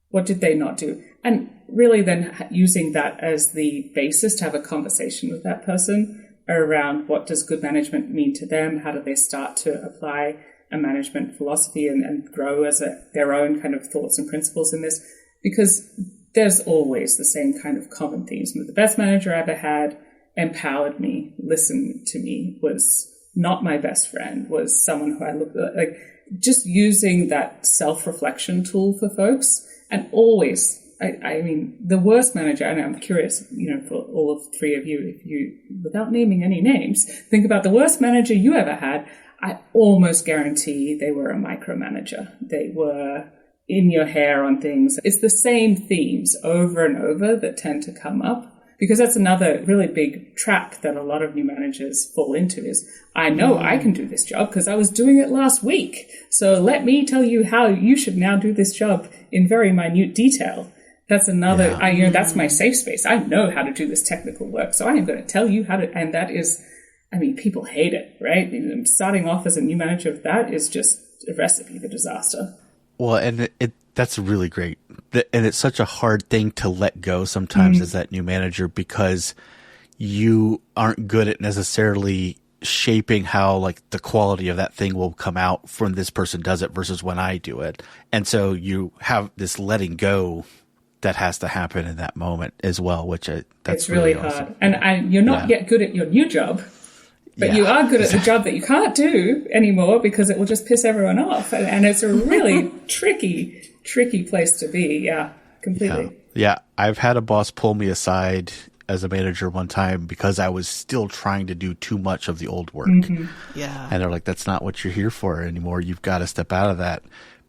What did they not do? And really then using that as the basis to have a conversation with that person around what does good management mean to them? How do they start to apply a management philosophy and grow as their own kind of thoughts and principles in this? Because there's always the same kind of common themes. The best manager I ever had empowered me, listened to me, was not my best friend, was someone who I looked at, like just using that self-reflection tool for folks. And always, I mean, the worst manager, and I'm curious, for all of three of you, if you, without naming any names, think about the worst manager you ever had, I almost guarantee they were a micromanager. They were in your hair on things. It's the same themes over and over that tend to come up, because that's another really big trap that a lot of new managers fall into is, I know I can do this job because I was doing it last week. So let me tell you how you should now do this job in very minute detail. That's another, that's my safe space. I know how to do this technical work. So I am going to tell you how to, and that is, I mean, people hate it, right? Starting off as a new manager, that is just a recipe for disaster. Well, and that's really great. And it's such a hard thing to let go sometimes as that new manager, because you aren't good at necessarily shaping how like the quality of that thing will come out from this person does it versus when I do it. And so you have this letting go that has to happen in that moment as well, which that's it's really hard. Awesome. And you're not yet good at your new job, but you are good at the job that you can't do anymore because it will just piss everyone off. And it's a really tricky place to be. Yeah, completely. Yeah. I've had a boss pull me aside as a manager one time because I was still trying to do too much of the old work. Mm-hmm. Yeah. And they're like, that's not what you're here for anymore. You've got to step out of that.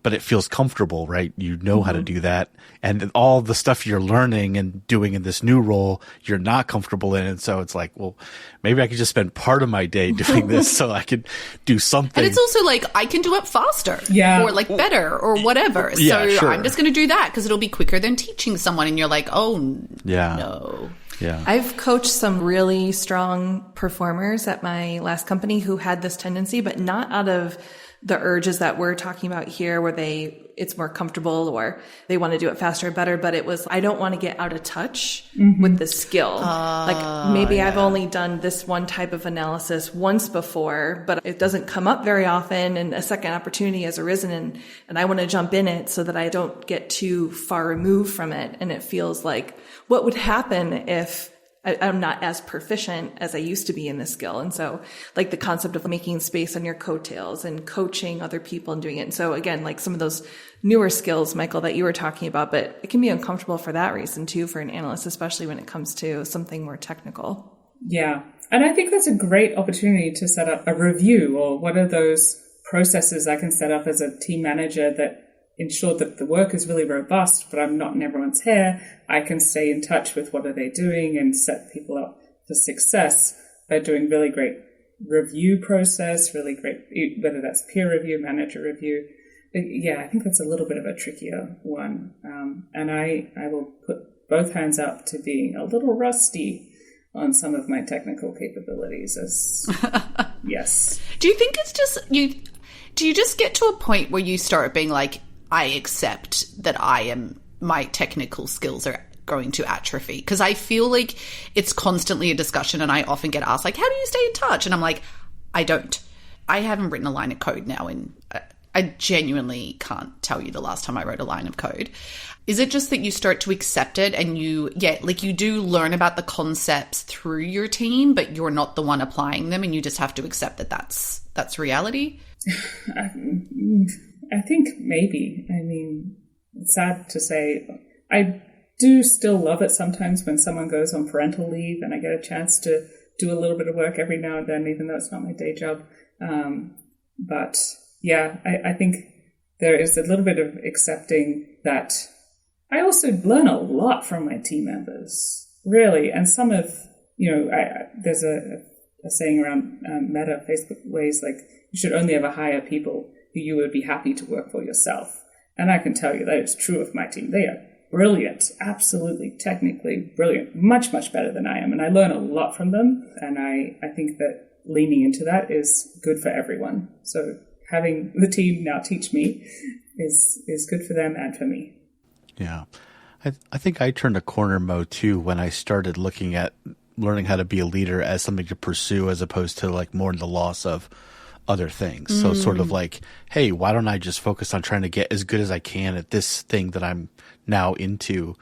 But it feels comfortable, right? You know how to do that. And all the stuff you're learning and doing in this new role, you're not comfortable in. And so it's like, well, maybe I could just spend part of my day doing this so I could do something. And it's also like, I can do it faster or like better or whatever. Yeah, so sure. I'm just going to do that because it'll be quicker than teaching someone. And you're like, oh, no. Yeah. I've coached some really strong performers at my last company who had this tendency, but not out of the urges that we're talking about here, where it's more comfortable or they want to do it faster or better, but it was, I don't want to get out of touch with the skill. Like maybe I've only done this one type of analysis once before, but it doesn't come up very often, and a second opportunity has arisen, and I want to jump in it so that I don't get too far removed from it. And it feels like, what would happen if I'm not as proficient as I used to be in this skill? And so like the concept of making space on your coattails and coaching other people and doing it. And so again, like some of those newer skills, Michael, that you were talking about, but it can be uncomfortable for that reason too, for an analyst, especially when it comes to something more technical. Yeah. And I think that's a great opportunity to set up a review, or what are those processes I can set up as a team manager that ensure that the work is really robust, but I'm not in everyone's hair. I can stay in touch with what are they doing and set people up for success by doing really great review process, really great, whether that's peer review, manager review. But yeah, I think that's a little bit of a trickier one. And I will put both hands up to being a little rusty on some of my technical capabilities. Yes. Do you think it's just do you just get to a point where you start being like, I accept that my technical skills are going to atrophy? Because I feel like it's constantly a discussion, and I often get asked, like, how do you stay in touch? And I'm like, I don't. I haven't written a line of code now, and I genuinely can't tell you the last time I wrote a line of code. Is it just that you start to accept it, and you do learn about the concepts through your team, but you're not the one applying them, and you just have to accept that that's reality? I think maybe. I mean, it's sad to say. I do still love it sometimes when someone goes on parental leave and I get a chance to do a little bit of work every now and then, even though it's not my day job. But yeah, I think there is a little bit of accepting that I also learn a lot from my team members, really. And some of, there's a saying around Meta, Facebook ways, like, you should only ever hire people who you would be happy to work for yourself. And I can tell you that is true of my team. They are brilliant, absolutely technically brilliant, much, much better than I am. And I learn a lot from them. And I think that leaning into that is good for everyone. So having the team now teach me is good for them and for me. Yeah. I think I turned a corner, Mo, too, when I started looking at learning how to be a leader as something to pursue, as opposed to like more the loss of other things. So sort of like, hey, why don't I just focus on trying to get as good as I can at this thing that I'm now into,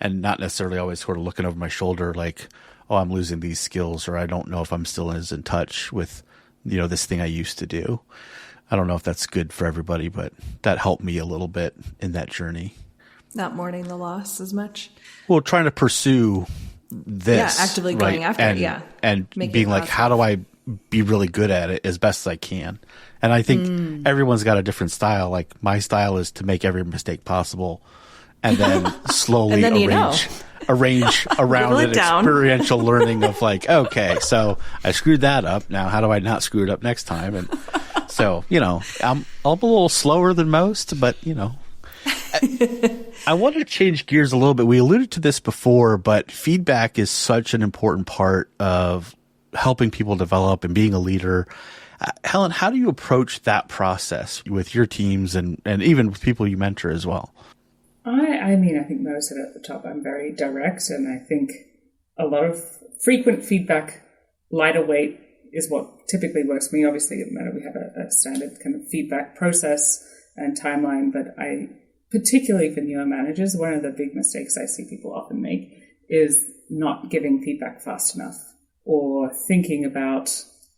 and not necessarily always sort of looking over my shoulder like, oh, I'm losing these skills, or I don't know if I'm still as in touch with, this thing I used to do. I don't know if that's good for everybody, but that helped me a little bit in that journey. Not mourning the loss as much. Well, trying to pursue this. Yeah, actively going after it, yeah. And being like, how do I be really good at it as best as I can? And I think everyone's got a different style. Like, my style is to make every mistake possible and then slowly and then arrange around it experiential learning of like, okay, so I screwed that up. Now, how do I not screw it up next time? And so, I'm a little slower than most, but, I want to change gears a little bit. We alluded to this before, but feedback is such an important part of helping people develop and being a leader. Helen, how do you approach that process with your teams and even with people you mentor as well? I think Mo said at the top, I'm very direct, and I think a lot of frequent feedback, lighter weight, is what typically works for me. Obviously, at Meta, we have a standard kind of feedback process and timeline, but particularly for newer managers, one of the big mistakes I see people often make is not giving feedback fast enough, or thinking about,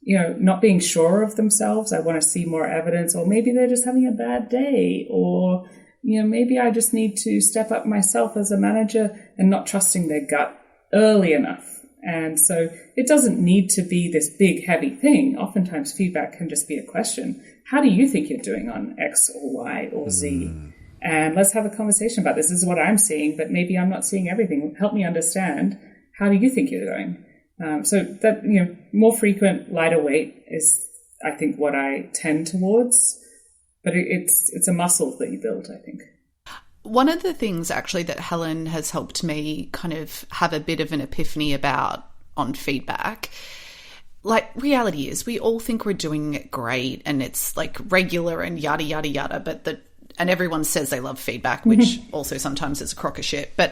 not being sure of themselves. I want to see more evidence, or maybe they're just having a bad day, or, maybe I just need to step up myself as a manager, and not trusting their gut early enough. And so it doesn't need to be this big, heavy thing. Oftentimes feedback can just be a question. How do you think you're doing on X or Y or Z? And let's have a conversation about this. This is what I'm seeing, but maybe I'm not seeing everything. Help me understand. How do you think you're going? So that, more frequent, lighter weight is, I think, what I tend towards. But it's a muscle that you build, I think. One of the things actually that Helen has helped me kind of have a bit of an epiphany about on feedback, like, reality is we all think we're doing it great and it's like regular and yada, yada, yada, and everyone says they love feedback, which also sometimes is a crock of shit. But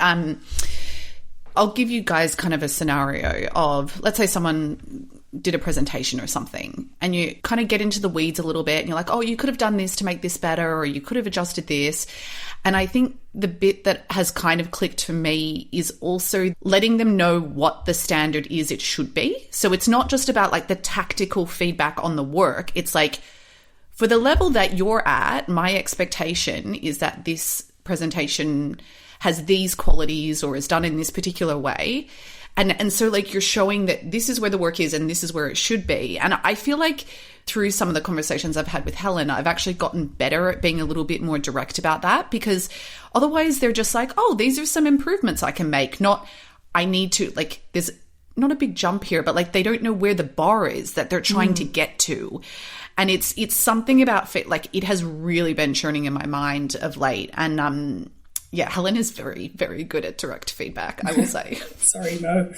I'll give you guys kind of a scenario of, let's say someone did a presentation or something and you kind of get into the weeds a little bit and you're like, oh, you could have done this to make this better, or you could have adjusted this. And I think the bit that has kind of clicked for me is also letting them know what the standard is it should be. So it's not just about like the tactical feedback on the work. It's like, for the level that you're at, my expectation is that this presentation has these qualities or is done in this particular way. And so like you're showing that this is where the work is and this is where it should be. And I feel like through some of the conversations I've had with Helen, I've actually gotten better at being a little bit more direct about that, because otherwise they're just like, oh, these are some improvements I can make. Not, I need to, like, there's not a big jump here, but like they don't know where the bar is that they're trying to get to. And it's something about fit, like it has really been churning in my mind of late. And yeah, Helen is very, very good at direct feedback, I will say. Sorry, no.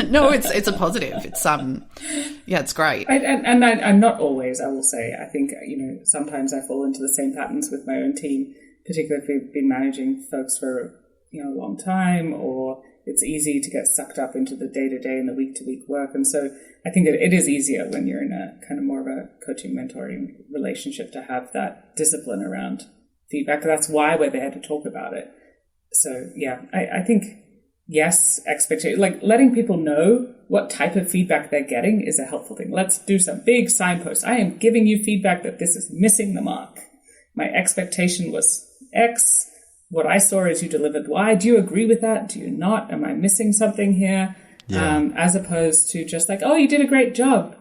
No, it's a positive. It's yeah, it's great. And I'm not always, I will say. I think, sometimes I fall into the same patterns with my own team, particularly if we've been managing folks for, a long time, or it's easy to get sucked up into the day-to-day and the week-to-week work. And so I think it is easier when you're in a kind of more of a coaching, mentoring relationship to have that discipline around feedback. That's why we're there to talk about it. So yeah, I think, yes, expectation, like letting people know what type of feedback they're getting is a helpful thing. Let's do some big signposts. I am giving you feedback that this is missing the mark. My expectation was X. What I saw is you delivered Y. Do you agree with that? Do you not? Am I missing something here? Yeah. As opposed to just like, oh, you did a great job.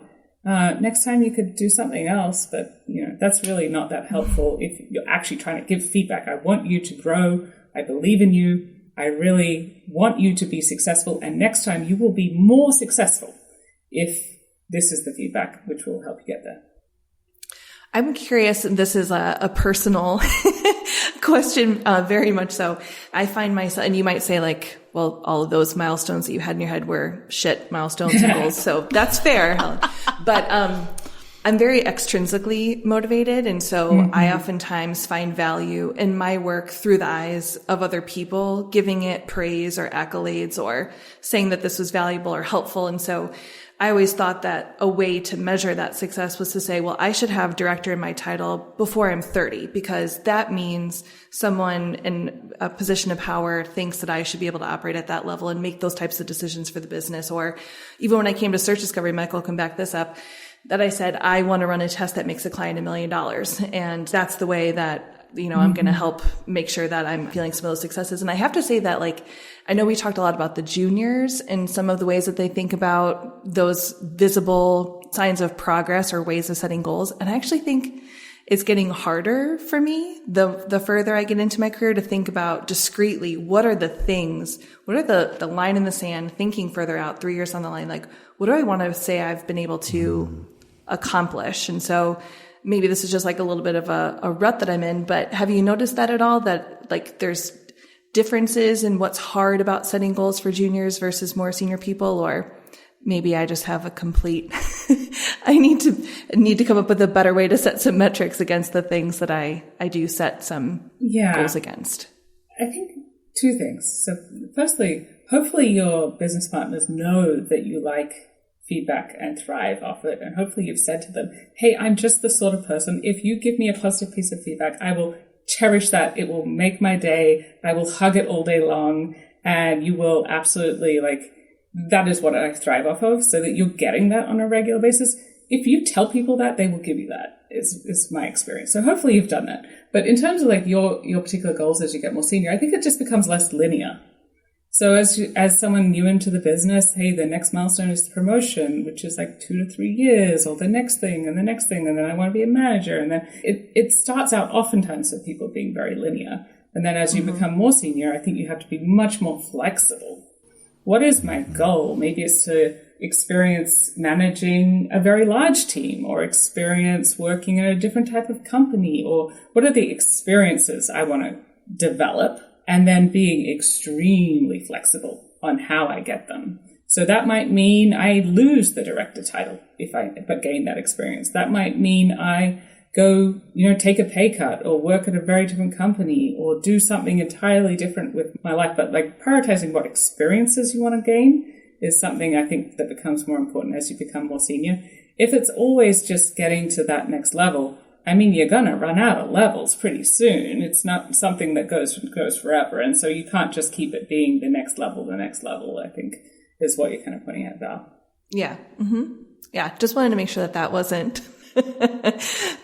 Next time you could do something else, but that's really not that helpful if you're actually trying to give feedback. I want you to grow. I believe in you. I really want you to be successful. And next time you will be more successful if this is the feedback, which will help you get there. I'm curious, and this is a personal question, very much so. I find myself, and you might say like, well, all of those milestones that you had in your head were shit milestones and goals. So that's fair. But I'm very extrinsically motivated. And so I oftentimes find value in my work through the eyes of other people, giving it praise or accolades or saying that this was valuable or helpful. And so I always thought that a way to measure that success was to say, well, I should have director in my title before I'm 30, because that means someone in a position of power thinks that I should be able to operate at that level and make those types of decisions for the business. Or even when I came to search discovery, Michael can back this up, that I said, I want to run a test that makes a client $1 million. And that's the way that, I'm going to help make sure that I'm feeling some of those successes. And I have to say that, like, I know we talked a lot about the juniors and some of the ways that they think about those visible signs of progress or ways of setting goals. And I actually think it's getting harder for me the further I get into my career to think about discreetly, what are the things, what are the line in the sand, thinking further out 3 years on the line, like, what do I want to say I've been able to accomplish? And so maybe this is just like a little bit of a rut that I'm in, but have you noticed that at all, that like there's differences in what's hard about setting goals for juniors versus more senior people? Or maybe I just have a complete, I need to come up with a better way to set some metrics against the things that I do set some goals against. I think two things. So firstly, hopefully your business partners know that you like feedback and thrive off it. And hopefully you've said to them, hey, I'm just the sort of person, if you give me a positive piece of feedback, I will cherish that. It will make my day. I will hug it all day long. And you will absolutely, like, that is what I thrive off of, so that you're getting that on a regular basis. If you tell people that, they will give you that, is my experience. So hopefully you've done that. But in terms of like your particular goals as you get more senior, I think it just becomes less linear. So as someone new into the business, hey, the next milestone is the promotion, which is like 2 to 3 years, or the next thing, and then I want to be a manager. And then it starts out oftentimes with people being very linear. And then as you become more senior, I think you have to be much more flexible. What is my goal? Maybe it's to experience managing a very large team, or experience working in a different type of company, or what are the experiences I want to develop? And then being extremely flexible on how I get them. So that might mean I lose the director title but gain that experience. That might mean I go, take a pay cut or work at a very different company or do something entirely different with my life. But like prioritizing what experiences you want to gain is something I think that becomes more important as you become more senior. If it's always just getting to that next level, I mean, you're going to run out of levels pretty soon. It's not something that goes forever. And so you can't just keep it being the next level, I think, is what you're kind of pointing at, Val. Yeah. Mm-hmm. Yeah. Just wanted to make sure that wasn't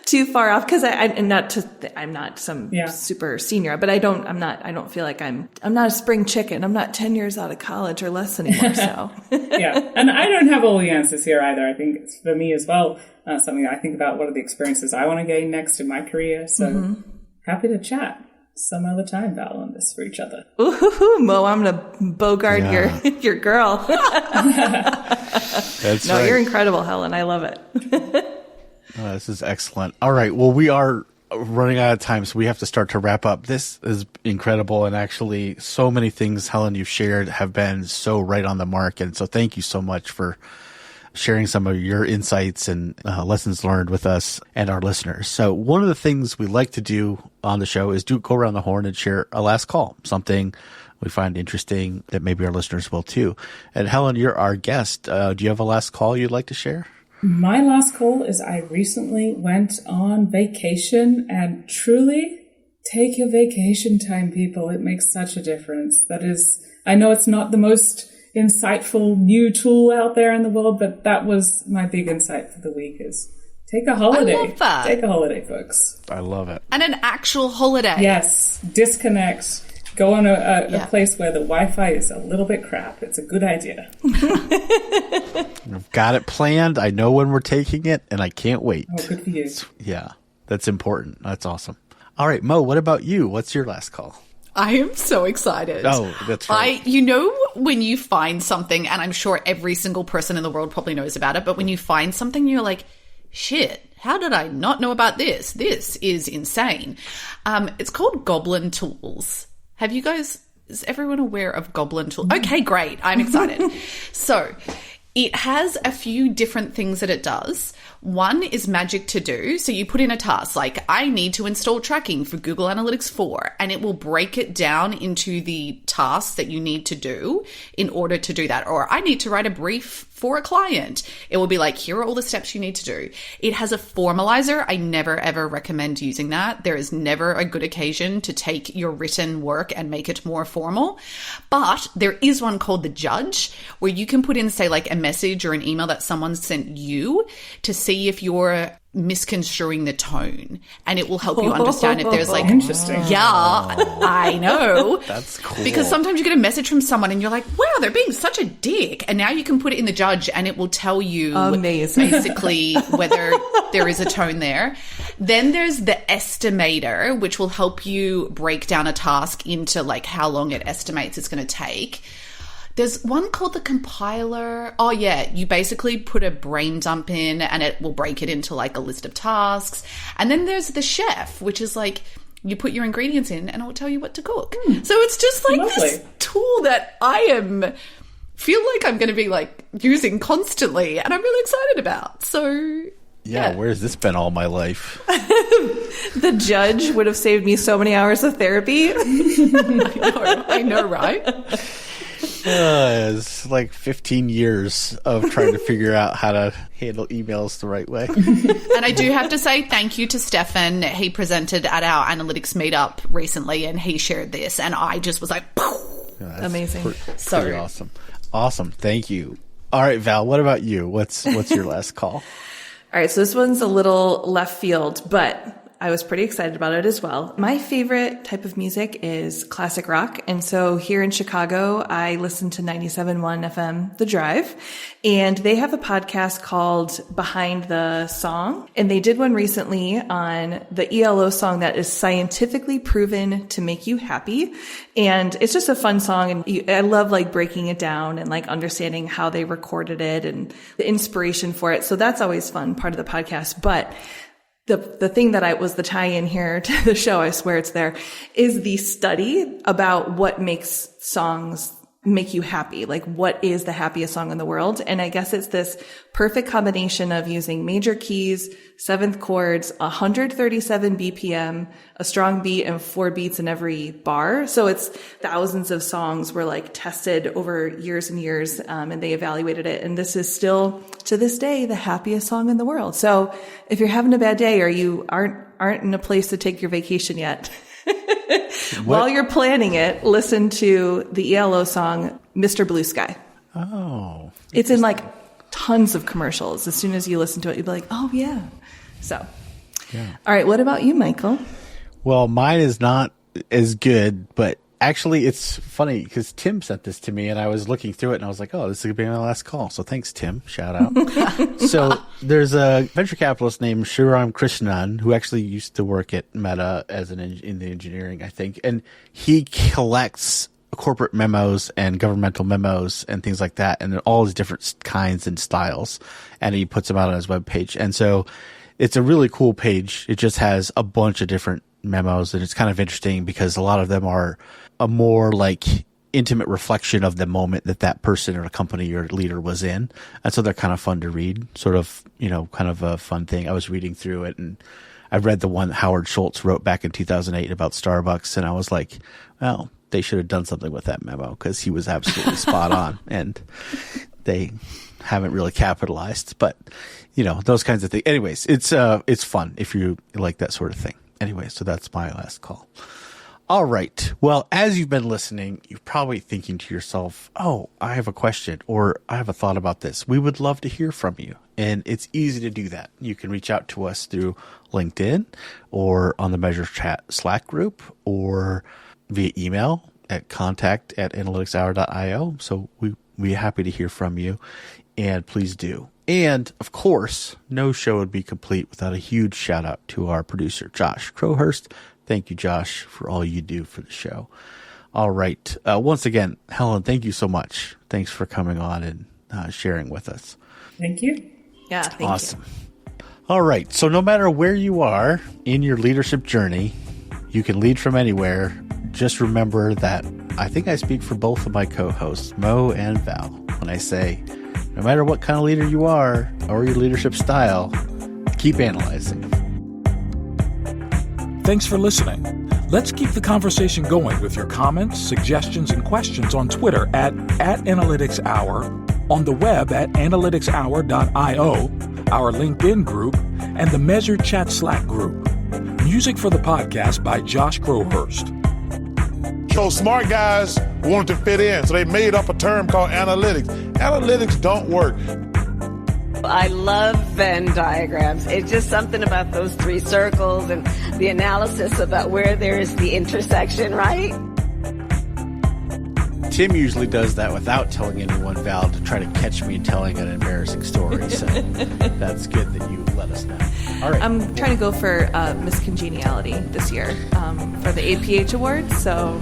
too far off, because I'm not some super senior, but I don't feel like I'm not a spring chicken. I'm not 10 years out of college or less anymore. So yeah. And I don't have all the answers here either. I think it's, for me as well, something that I think about, what are the experiences I want to gain next in my career. So happy to chat some other time, Val, on this for each other. Ooh, Mo, I'm going to bogart your girl. That's right. You're incredible, Helen. I love it. Oh, this is excellent. All right. Well, we are running out of time, so we have to start to wrap up. This is incredible. And actually, so many things, Helen, you've shared have been so right on the mark. And so thank you so much for sharing some of your insights and lessons learned with us and our listeners. So one of the things we like to do on the show is go around the horn and share a last call, something we find interesting that maybe our listeners will too. And Helen, you're our guest. Do you have a last call you'd like to share? My last call is I recently went on vacation, and truly take your vacation time, people. It makes such a difference. That is, I know it's not the most insightful new tool out there in the world, but that was my big insight for the week is take a holiday. I love that. Take a holiday, folks. I love it. And an actual holiday. Yes. Disconnect. Go on a place where the Wi-Fi is a little bit crap. It's a good idea. I've got it planned. I know when we're taking it, and I can't wait. Oh, good for you. Yeah, that's important. That's awesome. All right, Mo, what about you? What's your last call? I am so excited. Oh, that's right. When you find something, and I'm sure every single person in the world probably knows about it, but when you find something, you're like, shit, how did I not know about this? This is insane. It's called Goblin Tools. Is everyone aware of Goblin Tools? Okay, great. I'm excited. So it has a few different things that it does. One is magic to do. So you put in a task like, I need to install tracking for Google Analytics 4, and it will break it down into the tasks that you need to do in order to do that. Or I need to write a brief for a client. It will be like, here are all the steps you need to do. It has a formalizer. I never, ever recommend using that. There is never a good occasion to take your written work and make it more formal. But there is one called the Judge, where you can put in, say, like a message or an email that someone sent you to see if you're misconstruing the tone, and it will help you understand if there's like, interesting. Yeah, I know. That's cool. Because sometimes you get a message from someone and you're like, wow, they're being such a dick. And now you can put it in the Judge and it will tell you basically whether there is a tone there. Then there's the Estimator, which will help you break down a task into like how long it estimates it's going to take. There's one called the Compiler. Oh, yeah. You basically put a brain dump in and it will break it into like a list of tasks. And then there's the Chef, which is like you put your ingredients in and it will tell you what to cook. So it's just like this tool that I feel like I'm going to be like using constantly and I'm really excited about. So yeah, where's this been all my life? The Judge would have saved me so many hours of therapy. I know, right? It's like 15 years of trying to figure out how to handle emails the right way. And I do have to say thank you to Stefan. He presented at our analytics meetup recently and he shared this and I just was like, yeah, amazing. Pretty awesome. Awesome. Thank you. All right, Val, what about you? What's your last call? All right, so this one's a little left field, but I was pretty excited about it as well. My favorite type of music is classic rock. And so here in Chicago, I listen to 97.1 FM, The Drive, and they have a podcast called Behind the Song. And they did one recently on the ELO song that is scientifically proven to make you happy. And it's just a fun song. And I love like breaking it down and like understanding how they recorded it and the inspiration for it. So that's always fun, part of the podcast. But the thing that was the tie-in here to the show, I swear it's there, is the study about what makes songs make you happy? Like, what is the happiest song in the world? And I guess it's this perfect combination of using major keys, seventh chords, 137 BPM, a strong beat, and 4 beats in every bar. So it's thousands of songs were like tested over years and years, and they evaluated it. And this is still, to this day, the happiest song in the world. So if you're having a bad day or you aren't in a place to take your vacation yet, while you're planning it, listen to the ELO song, Mr. Blue Sky. Oh. It's in like tons of commercials. As soon as you listen to it, you'll be like, oh, yeah. So, yeah. All right. What about you, Michael? Well, mine is not as good, but actually it's funny because Tim sent this to me and I was looking through it and I was like, oh, this is going to be my last call. So thanks, Tim. Shout out. So there's a venture capitalist named Sriram Krishnan who actually used to work at Meta as in the engineering, I think. And he collects corporate memos and governmental memos and things like that, and all his different kinds and styles. And he puts them out on his webpage. And so it's a really cool page. It just has a bunch of different memos, and it's kind of interesting because a lot of them are a more like intimate reflection of the moment that person or a company or leader was in. And so they're kind of fun to read, sort of, kind of a fun thing. I was reading through it and I read the one Howard Schultz wrote back in 2008 about Starbucks. And I was like, well, they should have done something with that memo because he was absolutely spot on, and they haven't really capitalized, but those kinds of things. Anyways, it's fun if you like that sort of thing. Anyway, so that's my last call. All right. Well, as you've been listening, you're probably thinking to yourself, oh, I have a question or I have a thought about this. We would love to hear from you. And it's easy to do that. You can reach out to us through LinkedIn or on the Measure Chat Slack group or via email at contact@analyticshour.io. So we're happy to hear from you, and please do. And of course, no show would be complete without a huge shout out to our producer, Josh Crowhurst. Thank you, Josh, for all you do for the show. All right. Once again, Helen, thank you so much. Thanks for coming on and sharing with us. Thank you. Yeah, thank you. Awesome. All right. So no matter where you are in your leadership journey, you can lead from anywhere. Just remember that I think I speak for both of my co-hosts, Mo and Val, when I say, no matter what kind of leader you are or your leadership style, keep analyzing. Thanks for listening. Let's keep the conversation going with your comments, suggestions, and questions on Twitter at @AnalyticsHour, on the web at analyticshour.io, our LinkedIn group, and the Measure Chat Slack group. Music for the podcast by Josh Crowhurst. So smart guys wanted to fit in, so they made up a term called analytics. Analytics don't work. I love Venn diagrams. It's just something about those 3 circles and the analysis about where there is the intersection, right? Tim usually does that without telling anyone, Val, to try to catch me telling an embarrassing story. So that's good that you let us know. All right. I'm trying to go for Miss Congeniality this year for the APH Awards. So,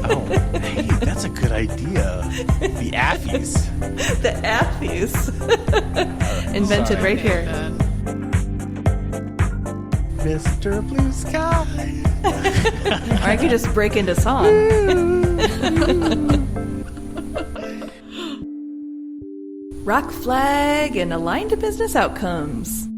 oh, hey, that's a good idea. The Affies. The Affies. Invented right here. Mr. Blue Sky. Or I could just break into song. Rock flag and align to business outcomes.